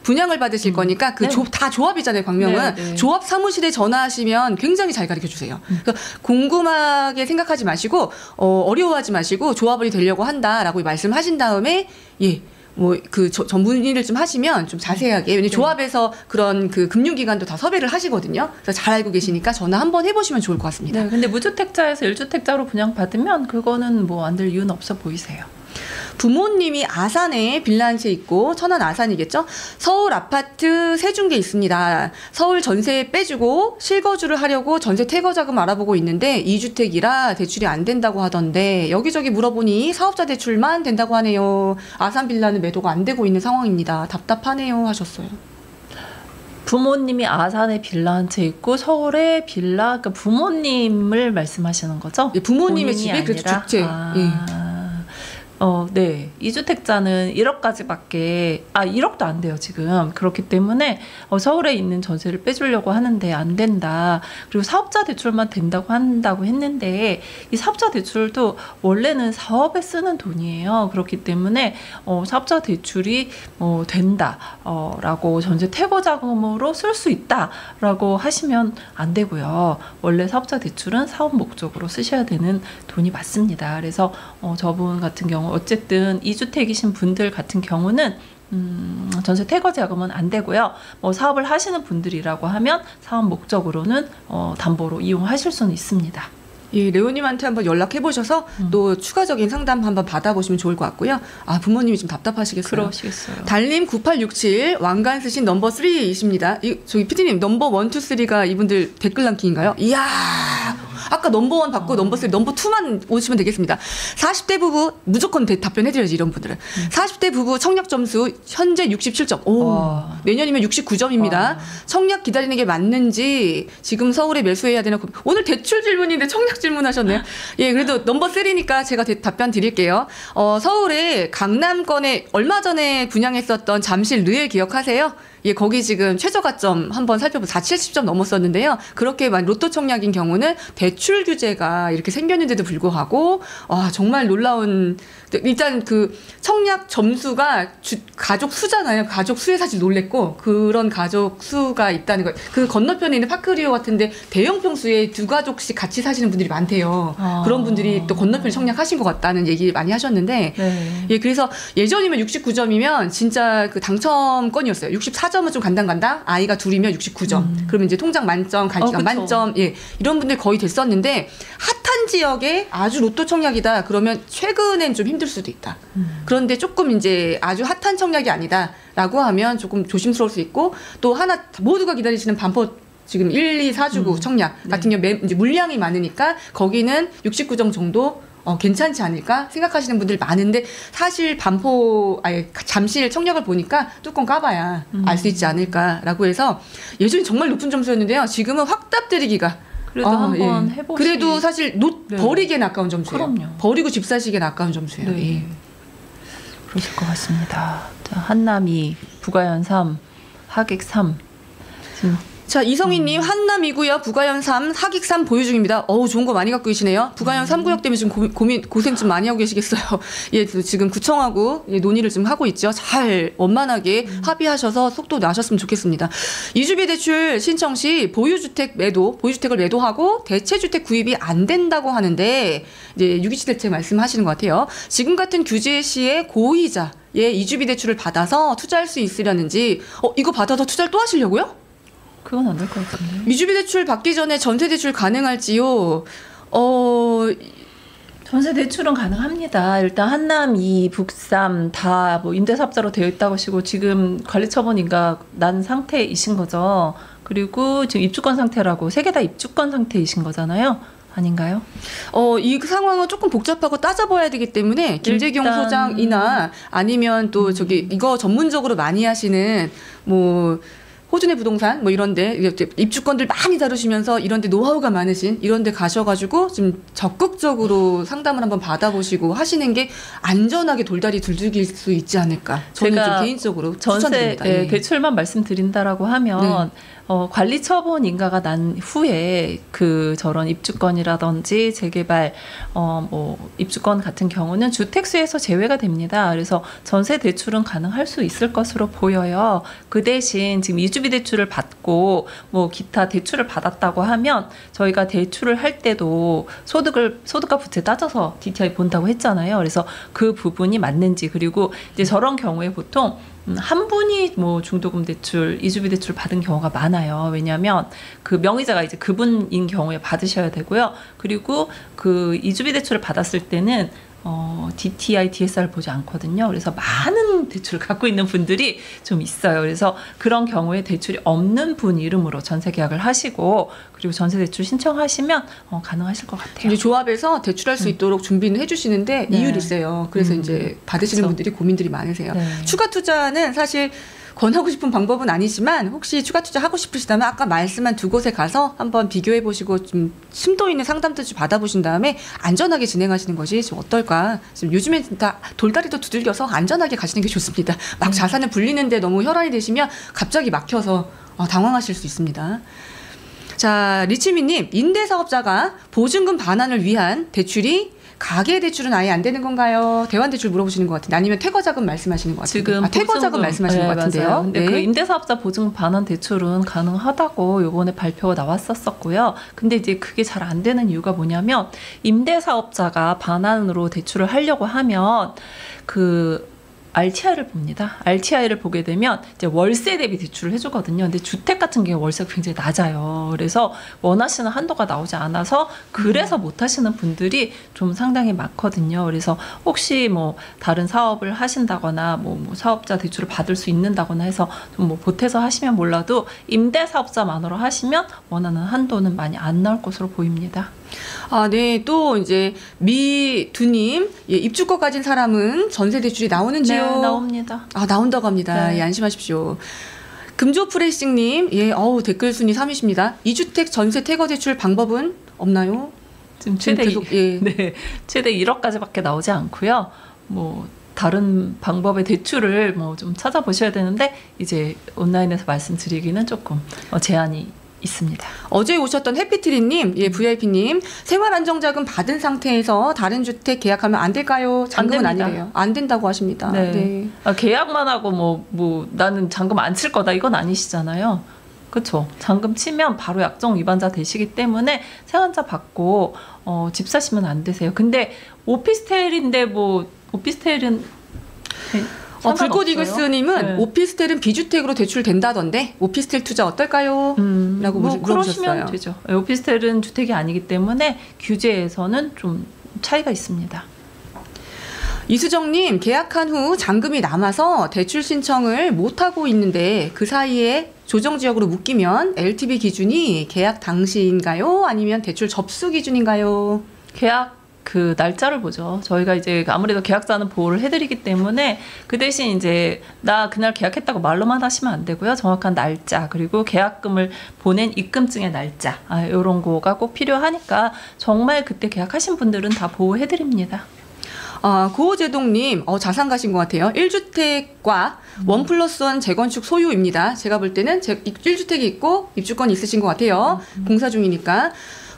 분양을 받으실 거니까 네. 다 조합이잖아요, 광명은. 네. 조합 사무실에 전화하시면 굉장히 잘 가르쳐 주세요. 그러니까 궁금하게 생각하지 마시고, 어려워하지 마시고, 조합원이 되려고 한다라고 말씀하신 다음에, 전문의를 좀 하시면 좀 자세하게, 왜냐면 조합에서 그런 그 금융기관도 다 섭외를 하시거든요. 그래서 잘 알고 계시니까 전화 한번 해보시면 좋을 것 같습니다. 네, 근데 무주택자에서 1주택자로 분양받으면 그거는 뭐 안 될 이유는 없어 보이세요. 부모님이 아산에 빌라 한 채 있고 천안 아산이겠죠. 서울 아파트 3중개 있습니다. 서울 전세 빼주고 실거주를 하려고 전세 퇴거 자금 알아보고 있는데 2주택이라 대출이 안 된다고 하던데 여기저기 물어보니 사업자 대출만 된다고 하네요. 아산 빌라는 매도가 안 되고 있는 상황입니다. 답답하네요 하셨어요. 부모님이 아산에 빌라 한 채 있고 서울에 빌라, 그러니까 부모님을 말씀하시는 거죠? 예, 부모님의 집에 그래도 주택. 네. 2주택자는 1억까지밖에 1억도 안 돼요, 지금. 그렇기 때문에 서울에 있는 전세를 빼주려고 하는데 안 된다. 그리고 사업자 대출만 한다고 했는데 이 사업자 대출도 원래는 사업에 쓰는 돈이에요. 그렇기 때문에 사업자 대출이 된다. 라고 전세 퇴거 자금으로 쓸 수 있다. 라고 하시면 안 되고요. 원래 사업자 대출은 사업 목적으로 쓰셔야 되는 돈이 맞습니다. 그래서 저분 같은 경우 어쨌든 2주택이신 분들 같은 경우는 전세 퇴거 자금은 안 되고요. 사업을 하시는 분들이라고 하면 사업 목적으로는 담보로 이용하실 수는 있습니다. 예, 레오님한테 한번 연락해 보셔서 또 추가적인 상담 한번 받아보시면 좋을 것 같고요. 부모님이 좀 답답하시겠어요. 그러시겠어요. 달님 9867 왕관 쓰신 넘버 3이십니다. 저기 PD님 넘버 1, 2, 3가 이분들 댓글 랑킹인가요? 이야. 아까 넘버 1 받고 넘버 3, 넘버 2만 오시면 되겠습니다. 40대 부부 무조건 답변해드려야지 이런 분들은. 40대 부부 청약 점수 현재 67점. 오, 내년이면 69점입니다. 청약 기다리는 게 맞는지 지금 서울에 매수해야 되나. 오늘 대출 질문인데 청약 질문하셨네요. 예, 그래도 넘버 3니까 제가 답변 드릴게요. 서울에 강남권에 얼마 전에 분양했었던 잠실 르엘 기억하세요? 예, 거기 지금 최저가점 한번 살펴보면 470점 넘었었는데요. 그렇게 로또 청약인 경우는 대출 규제가 이렇게 생겼는데도 불구하고 정말 놀라운, 일단 그 청약 점수가 가족 수잖아요. 가족 수에 사실 놀랬고, 그런 가족 수가 있다는 거. 그 건너편에 있는 파크리오 같은데 대형 평수에 2가족씩 같이 사시는 분들이 많대요. 그런 분들이 또 건너편에 청약하신 것 같다는 얘기 많이 하셨는데, 네. 예, 그래서 예전이면 69점이면 진짜 그 당첨권이었어요. 64점은 좀 간당간당, 아이가 둘이면 69점. 그러면 이제 통장 만점, 갈기간 만점, 예, 이런 분들 거의 됐었는데, 핫한 지역에 아주 로또 청약이다 그러면 최근엔 좀 힘들 수도 있다. 그런데 조금 이제 아주 핫한 청약이 아니다라고 하면 조금 조심스러울 수 있고, 또 하나 모두가 기다리시는 반포 지금 1, 2, 4주구 청약 같은 경우 이제 물량이 많으니까 거기는 69점 정도 괜찮지 않을까 생각하시는 분들 많은데, 사실 잠실 청약을 보니까 뚜껑 까봐야 알 수 있지 않을까라고 해서, 예전에 정말 높은 점수였는데요. 지금은 확답 드리기가 그래도 한번 해보시. 그래도 사실 버리기엔 아까운 점수예요. 그럼요. 버리고 집 사시기엔 아까운 점수예요. 네. 예. 그러실 것 같습니다. 자, 한남 2, 부가연 3, 하객 3. 자, 이성희님, 한남이고요. 부가연 3, 하객 3 보유 중입니다. 좋은 거 많이 갖고 계시네요. 부가연 3구역 때문에 지금 고생 좀 많이 하고 계시겠어요. 예, 지금 구청하고 논의를 좀 하고 있죠. 잘 원만하게 합의하셔서 속도 나셨으면 좋겠습니다. 이주비 대출 신청 시 보유주택을 매도하고 대체주택 구입이 안 된다고 하는데, 이제 유기치 대책 말씀하시는 것 같아요. 지금 같은 규제 시에 고이자에 이주비 대출을 받아서 투자할 수 있으려는지, 이거 받아서 투자를 또 하시려고요? 그건 안 될 것 같은데. 이주비 대출 받기 전에 전세 대출 가능할지요? 전세 대출은 가능합니다. 일단 한남 2, 북삼 다 뭐 임대사업자로 되어 있다고 하시고 지금 관리처분인가 난 상태이신 거죠. 그리고 지금 입주권 상태라고 3개 다 입주권 상태이신 거잖아요. 아닌가요? 이 상황은 조금 복잡하고 따져봐야 되기 때문에 김재경 소장이나 아니면 또 이거 전문적으로 많이 하시는 호준의 부동산 이런데 입주권들 많이 다루시면서 이런데 노하우가 많으신 이런데 가셔가지고 좀 적극적으로 상담을 한번 받아보시고 하시는 게 안전하게 돌다리 둘죽일 수 있지 않을까. 저는 좀 개인적으로 추천드립니다. 전세 대출만 말씀드린다라고 하면 관리처분 인가가 난 후에 저런 입주권이라든지 재개발 입주권 같은 경우는 주택수에서 제외가 됩니다. 그래서 전세 대출은 가능할 수 있을 것으로 보여요. 그 대신 지금 이주비 대출을 받고 기타 대출을 받았다고 하면 저희가 대출을 할 때도 소득과 부채 따져서 DTI 본다고 했잖아요. 그래서 그 부분이 맞는지, 그리고 이제 저런 경우에 보통 한 분이 중도금 대출, 이주비 대출 받은 경우가 많아요. 왜냐하면 그 명의자가 이제 그분인 경우에 받으셔야 되고요. 그리고 그 이주비 대출을 받았을 때는 DTI, DSR을 보지 않거든요. 그래서 많은 대출을 갖고 있는 분들이 좀 있어요. 그래서 그런 경우에 대출이 없는 분 이름으로 전세 계약을 하시고, 그리고 전세 대출 신청하시면 가능하실 것 같아요. 이제 조합에서 대출할 수 있도록 준비는 해주시는데 이율이 있어요. 그래서 이제 받으시는 분들이 고민들이 많으세요. 추가 투자는 사실 권하고 싶은 방법은 아니지만, 혹시 추가 투자 하고 싶으시다면 아까 말씀한 2곳에 가서 한번 비교해 보시고 좀 심도 있는 상담도 좀 받아보신 다음에 안전하게 진행하시는 것이 좀 어떨까. 지금 요즘엔 다 돌다리도 두들겨서 안전하게 가시는 게 좋습니다. 막 자산을 불리는데 너무 혈안이 되시면 갑자기 막혀서 당황하실 수 있습니다. 자, 리치미님, 임대사업자가 보증금 반환을 위한 대출이 가계대출은 아예 안 되는 건가요? 대환대출 물어보시는 것 같은데, 아니면 퇴거자금 말씀하시는 것 같은데. 지금 퇴거자금 말씀하시는 것 같은데요. 근데 그 임대사업자 보증금 반환 대출은 가능하다고 요번에 발표가 나왔었고요. 근데 이제 그게 잘 안 되는 이유가 뭐냐면, 임대사업자가 반환으로 대출을 하려고 하면 RTI를 봅니다. RTI를 보게 되면 이제 월세 대비 대출을 해주거든요. 근데 주택 같은 경우 월세가 굉장히 낮아요. 그래서 원하시는 한도가 나오지 않아서 그래서 못 하시는 분들이 좀 상당히 많거든요. 그래서 혹시 다른 사업을 하신다거나 사업자 대출을 받을 수 있는다거나 해서 좀 보태서 하시면 몰라도 임대 사업자만으로 하시면 원하는 한도는 많이 안 나올 것으로 보입니다. 아, 네. 또 이제 미두님, 예, 입주권 가진 사람은 전세 대출이 나오는지요? 네, 나옵니다. 아, 나온다고 합니다. 네. 예, 안심하십시오. 금조 프레싱님, 예, 댓글 순위 3위십니다. 2주택 전세 태거 대출 방법은 없나요? 지금 최대 계속, 예. 네, 최대 1억까지밖에 나오지 않고요. 뭐 다른 방법의 대출을 뭐 좀 찾아보셔야 되는데 이제 온라인에서 말씀드리기는 조금 제한이 있습니다. 어제 오셨던 해피트리님, 예, VIP님, 생활안정자금 받은 상태에서 다른 주택 계약하면 안 될까요? 잔금은 아니래요. 안 된다고 하십니다. 네. 네. 계약만 하고 뭐 나는 잔금 안 칠 거다 이건 아니시잖아요. 그렇죠. 잔금 치면 바로 약정 위반자 되시기 때문에 생활자 받고 집 사시면 안 되세요. 근데 오피스텔인데 뭐 오피스텔은 불꽃 이글스님은 네. 오피스텔은 비주택으로 대출된다던데 오피스텔 투자 어떨까요? 라고 물어보셨어요. 그러시면 되죠. 오피스텔은 주택이 아니기 때문에 규제에서는 좀 차이가 있습니다. 이수정님, 계약한 후 잔금이 남아서 대출 신청을 못하고 있는데 그 사이에 조정지역으로 묶이면 LTV 기준이 계약 당시인가요? 아니면 대출 접수 기준인가요? 계약 그 날짜를 보죠. 저희가 이제 아무래도 계약자는 보호를 해드리기 때문에 그 대신 이제 나 그날 계약했다고 말로만 하시면 안 되고요. 정확한 날짜 그리고 계약금을 보낸 입금증의 날짜 이런 거가 꼭 필요하니까 정말 그때 계약하신 분들은 다 보호해드립니다. 고호제동님, 자산 가신 것 같아요. 1주택과 1+1 재건축 소유입니다. 제가 볼 때는 1주택이 있고 입주권이 있으신 것 같아요. 공사 중이니까.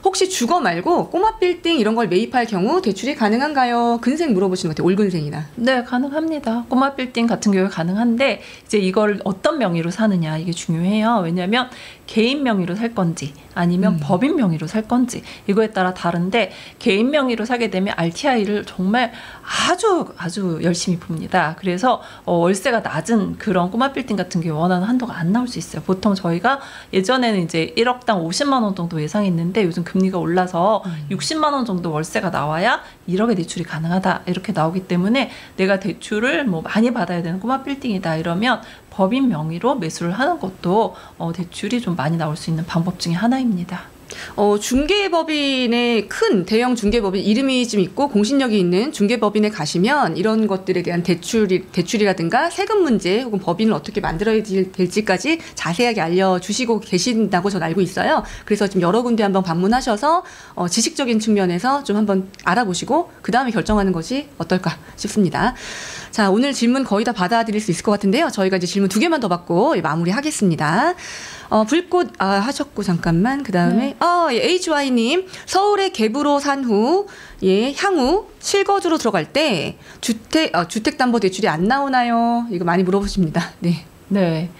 혹시 주거 말고 꼬마 빌딩 이런 걸 매입할 경우 대출이 가능한가요? 근생 물어보시는 것 같아요. 올근생이나. 네, 가능합니다. 꼬마 빌딩 같은 경우에 가능한데 이제 이걸 어떤 명의로 사느냐 이게 중요해요. 왜냐하면 개인 명의로 살 건지 아니면 법인 명의로 살 건지 이거에 따라 다른데 개인 명의로 사게 되면 RTI를 정말 아주 열심히 봅니다. 그래서 월세가 낮은 그런 꼬마 빌딩 같은 경우 원하는 한도가 안 나올 수 있어요. 보통 저희가 예전에는 이제 1억당 50만 원 정도 예상했는데 요즘 금리가 올라서 60만 원 정도 월세가 나와야 1억의 대출이 가능하다 이렇게 나오기 때문에 내가 대출을 뭐 많이 받아야 되는 꼬마 빌딩이다 이러면 법인 명의로 매수를 하는 것도 대출이 좀 많이 나올 수 있는 방법 중에 하나입니다. 중개법인의 큰 대형 중개법인 이름이 좀 있고 공신력이 있는 중개법인에 가시면 이런 것들에 대한 대출이라든가 세금 문제 혹은 법인을 어떻게 만들어야 될지까지 자세하게 알려주시고 계신다고 저는 알고 있어요. 그래서 지금 여러 군데 한번 방문하셔서 지식적인 측면에서 좀 한번 알아보시고 그 다음에 결정하는 것이 어떨까 싶습니다. 자, 오늘 질문 거의 다 받아드릴 수 있을 것 같은데요. 저희가 이제 질문 2개만 더 받고 마무리하겠습니다. 불꽃 하셨고 잠깐만 그 다음에 HY님 서울에 갭으로 산 후 향후 실거주로 들어갈 때 주택담보대출이 안 나오나요? 이거 많이 물어보십니다. 네.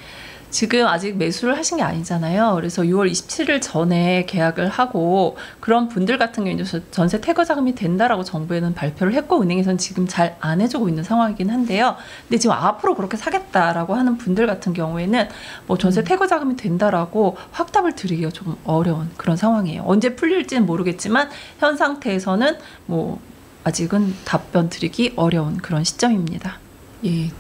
지금 아직 매수를 하신 게 아니잖아요. 그래서 6월 27일 전에 계약을 하고 그런 분들 같은 경우는 전세 태거 자금이 된다라고 정부에는 발표를 했고 은행에서는 지금 잘 안 해주고 있는 상황이긴 한데요. 근데 지금 앞으로 그렇게 사겠다라고 하는 분들 같은 경우에는 뭐 전세 태거 자금이 된다라고 확답을 드리기가 좀 어려운 그런 상황이에요. 언제 풀릴지는 모르겠지만 현 상태에서는 뭐 아직은 답변 드리기 어려운 그런 시점입니다.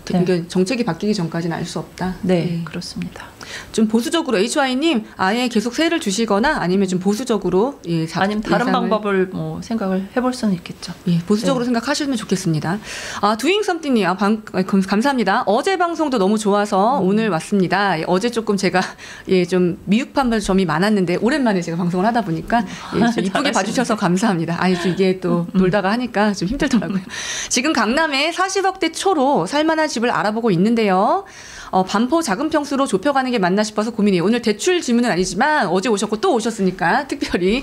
그러니까 정책이 바뀌기 전까지는 알 수 없다. 네, 그렇습니다. 좀 보수적으로 HY님 아예 계속 세를 주시거나 아니면 좀 보수적으로 아니면 다른 방법을 뭐 생각을 해볼 수는 있겠죠. 보수적으로 생각하시면 좋겠습니다. 두잉썸띵님 감사합니다. 어제 방송도 너무 좋아서 오늘 왔습니다. 어제 조금 제가 좀 미흡한 점이 많았는데 오랜만에 제가 방송을 하다 보니까 좀 이쁘게 봐주셔서 감사합니다. 이게 또 놀다가 하니까 좀 힘들더라고요. 지금 강남에 40억대 초로 살만한 집을 알아보고 있는데요. 반포 작은 평수로 좁혀가는 게 맞나 싶어서 고민이에요. 오늘 대출 질문은 아니지만 어제 오셨고 또 오셨으니까 특별히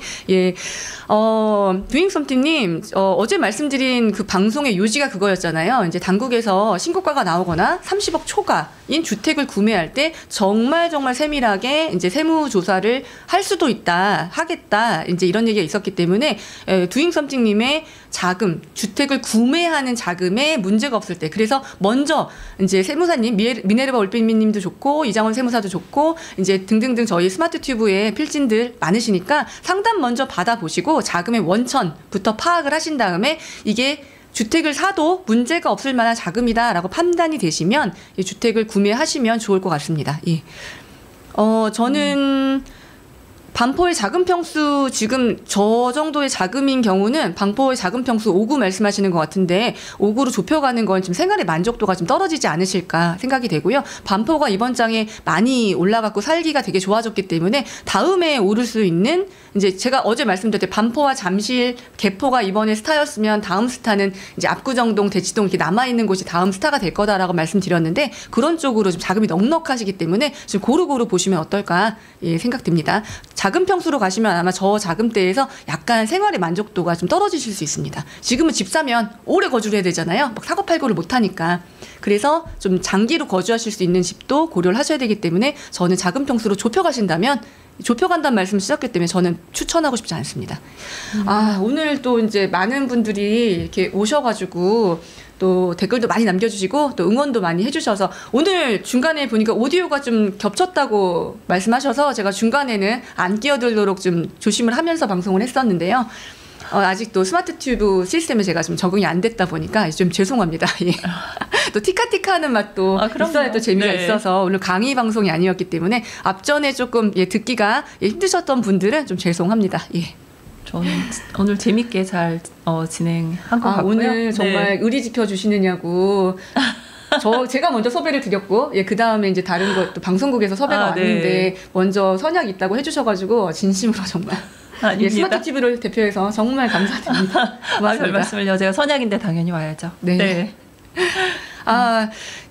두잉썸띵님 어제 말씀드린 그 방송의 요지가 그거였잖아요. 이제 당국에서 신고가가 나오거나 30억 초과인 주택을 구매할 때 정말 세밀하게 이제 세무조사를 할 수도 있다, 하겠다 이제 이런 얘기가 있었기 때문에 두잉썸띵님의 자금, 주택을 구매하는 자금에 문제가 없을 때 그래서 먼저 이제 세무사님 미네르바 올빼미님도 좋고 이장원 세무사도 좋고 이제 등등등 저희 스마트 튜브에 필진들 많으시니까 상담 먼저 받아보시고 자금의 원천부터 파악을 하신 다음에 이게 주택을 사도 문제가 없을 만한 자금이다라고 판단이 되시면 이 주택을 구매하시면 좋을 것 같습니다. 저는 반포의 작은 평수 지금 저 정도의 자금인 경우는 반포의 작은 평수 5구 말씀하시는 것 같은데 5구로 좁혀가는 건 지금 생활의 만족도가 좀 떨어지지 않으실까 생각이 되고요. 반포가 이번 장에 많이 올라갔고 살기가 되게 좋아졌기 때문에 다음에 오를 수 있는 이제 제가 어제 말씀드렸듯이 반포와 잠실, 개포가 이번에 스타였으면 다음 스타는 이제 압구정동, 대치동 이렇게 남아있는 곳이 다음 스타가 될 거다라고 말씀드렸는데 그런 쪽으로 좀 자금이 넉넉하시기 때문에 지금 고루고루 보시면 어떨까 생각됩니다. 작은 평수로 가시면 아마 저 자금대에서 약간 생활의 만족도가 좀 떨어지실 수 있습니다. 지금은 집 사면 오래 거주를 해야 되잖아요. 막 사고팔고를 못하니까. 그래서 좀 장기로 거주하실 수 있는 집도 고려를 하셔야 되기 때문에 저는 작은 평수로 좁혀가신다면 좁혀간다는 말씀을 쓰셨기 때문에 저는 추천하고 싶지 않습니다. 오늘 또 이제 많은 분들이 이렇게 오셔가지고 또 댓글도 많이 남겨주시고 또 응원도 많이 해주셔서 오늘 중간에 보니까 오디오가 좀 겹쳤다고 말씀하셔서 제가 중간에는 안 끼어들도록 좀 조심을 하면서 방송을 했었는데요. 아직도 스마트 튜브 시스템에 제가 좀 적응이 안 됐다 보니까 좀 죄송합니다. 예. 또 티카티카하는 맛도 있어야 또 재미가 있어서 오늘 강의 방송이 아니었기 때문에 앞전에 조금 듣기가 힘드셨던 분들은 좀 죄송합니다. 예. 저는 오늘 재밌게 잘 진행한 것 같고요. 오늘 정말 의리 지켜주시느냐고. 제가 먼저 섭외를 드렸고, 그 다음에 이제 다른 것, 또 방송국에서 섭외가 왔는데, 먼저 선약이 있다고 해주셔가지고, 진심으로 정말. 스마트 TV를 대표해서 정말 감사드립니다. 고맙습니다. 별 말씀을요. 제가 선약인데 당연히 와야죠. 네.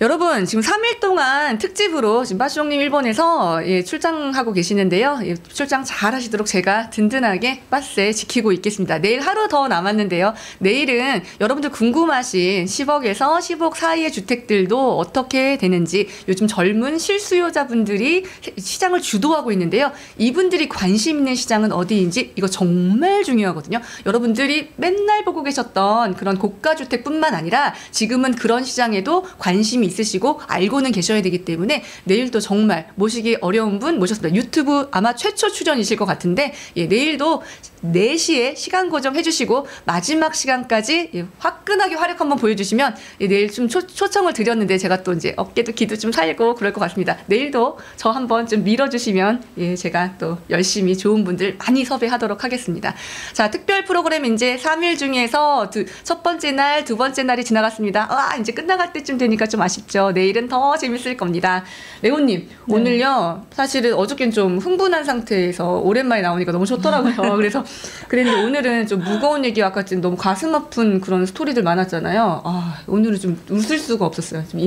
여러분 지금 3일 동안 특집으로 지금 빠숑님 일본에서 출장하고 계시는데요. 출장 잘 하시도록 제가 든든하게 빠세 지키고 있겠습니다. 내일 하루 더 남았는데요. 내일은 여러분들 궁금하신 10억에서 10억 사이의 주택들도 어떻게 되는지 요즘 젊은 실수요자분들이 시장을 주도하고 있는데요. 이분들이 관심 있는 시장은 어디인지 이거 정말 중요하거든요. 여러분들이 맨날 보고 계셨던 그런 고가주택뿐만 아니라 지금은 그런 시장에 도 관심이 있으시고 알고는 계셔야 되기 때문에 내일도 정말 모시기 어려운 분 모셨습니다. 유튜브 아마 최초 출연이실 것 같은데 내일도 4시에 시간 고정해 주시고 마지막 시간까지 화끈하게 화력 한번 보여주시면 내일 좀 초청을 드렸는데 제가 또 이제 어깨도 기도 좀 살고 그럴 것 같습니다. 내일도 저 한번 좀 밀어주시면 제가 또 열심히 좋은 분들 많이 섭외하도록 하겠습니다. 자, 특별 프로그램 이제 3일 중에서 첫 번째 날, 두 번째 날이 지나갔습니다. 이제 끝나갈 때쯤 되니까 좀 아쉽죠. 내일은 더 재밌을 겁니다. 레오님, 오늘요 사실은 어저께는 좀 흥분한 상태에서 오랜만에 나오니까 너무 좋더라고요. 그래서 그랬는데 오늘은 좀 무거운 얘기 아까 좀 너무 가슴 아픈 그런 스토리들 많았잖아요. 오늘은 좀 웃을 수가 없었어요. 좀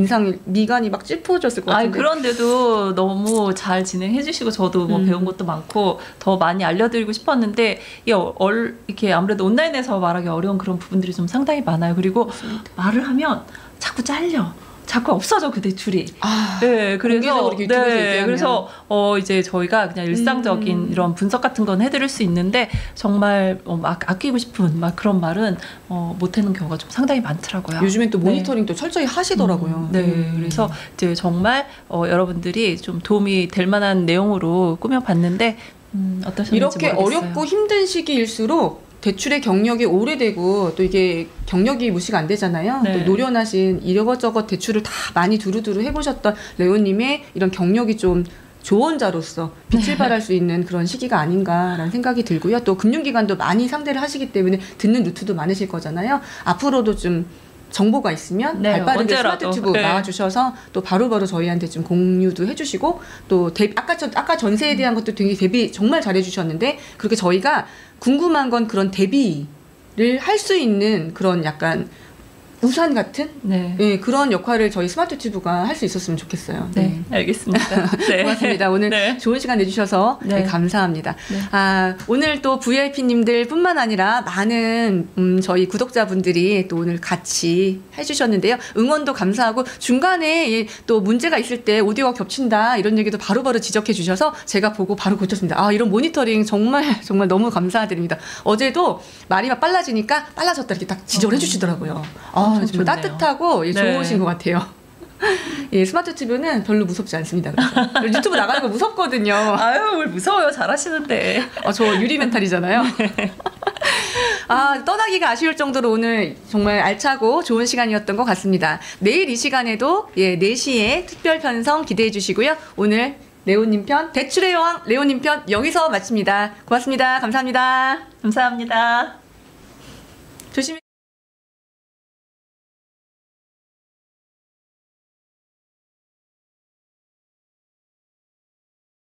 미간이 막 찌푸어졌을 것 같은데. 그런데도 너무 잘 진행해 주시고 저도 뭐 배운 것도 많고 더 많이 알려드리고 싶었는데 이렇게 아무래도 온라인에서 말하기 어려운 그런 부분들이 좀 상당히 많아요. 그리고 맞습니다. 말을 하면 자꾸 잘려. 자꾸 없어져 그 대출이. 그래서 이제 저희가 그냥 일상적인 이런 분석 같은 건 해드릴 수 있는데 정말 막 아끼고 싶은 막 그런 말은 못 해는 경우가 좀 상당히 많더라고요. 요즘엔 또 모니터링도 철저히 하시더라고요. 그래서 이제 정말 여러분들이 좀 도움이 될 만한 내용으로 꾸며봤는데 어떠셨는지 이렇게 모르겠어요. 어렵고 힘든 시기일수록 대출의 경력이 오래되고 또 이게 경력이 무시가 안 되잖아요. 또 노련하신 이것저것 대출을 다 많이 두루두루 해보셨던 레오님의 이런 경력이 좀 조언자로서 빛을 발할 수 있는 그런 시기가 아닌가라는 생각이 들고요. 또 금융기관도 많이 상대를 하시기 때문에 듣는 루트도 많으실 거잖아요. 앞으로도 좀 정보가 있으면 발빠르게 스마트 튜브 나와주셔서 또 바로바로 저희한테 좀 공유도 해주시고 또 아까 전세에 대한 것도 되게 대비 정말 잘해주셨는데 그렇게 저희가 궁금한 건 그런 대비를 할 수 있는 그런 약간 우산 같은 그런 역할을 저희 스마트 튜브가 할 수 있었으면 좋겠어요. 네, 알겠습니다. 고맙습니다. 오늘 좋은 시간 내주셔서 감사합니다. 오늘 또 VIP님들 뿐만 아니라 많은 저희 구독자분들이 또 오늘 같이 해주셨는데요. 응원도 감사하고 중간에 또 문제가 있을 때 오디오가 겹친다 이런 얘기도 바로바로 지적해 주셔서 제가 보고 바로 고쳤습니다. 이런 모니터링 정말 정말 너무 감사드립니다. 어제도 말이 막 빨라지니까 빨라졌다 이렇게 딱 지적을 해주시더라고요. 정말 따뜻하고 좋으신 것 같아요. 스마트 TV는 별로 무섭지 않습니다. 그래서 유튜브 나가는 거 무섭거든요. 뭘 무서워요. 잘하시는데. 저 유리 멘탈이잖아요. 떠나기가 아쉬울 정도로 오늘 정말 알차고 좋은 시간이었던 것 같습니다. 내일 이 시간에도 4시에 특별 편성 기대해 주시고요. 오늘 레오님 편, 대출의 여왕 레오님 편 여기서 마칩니다. 고맙습니다. 감사합니다. 감사합니다.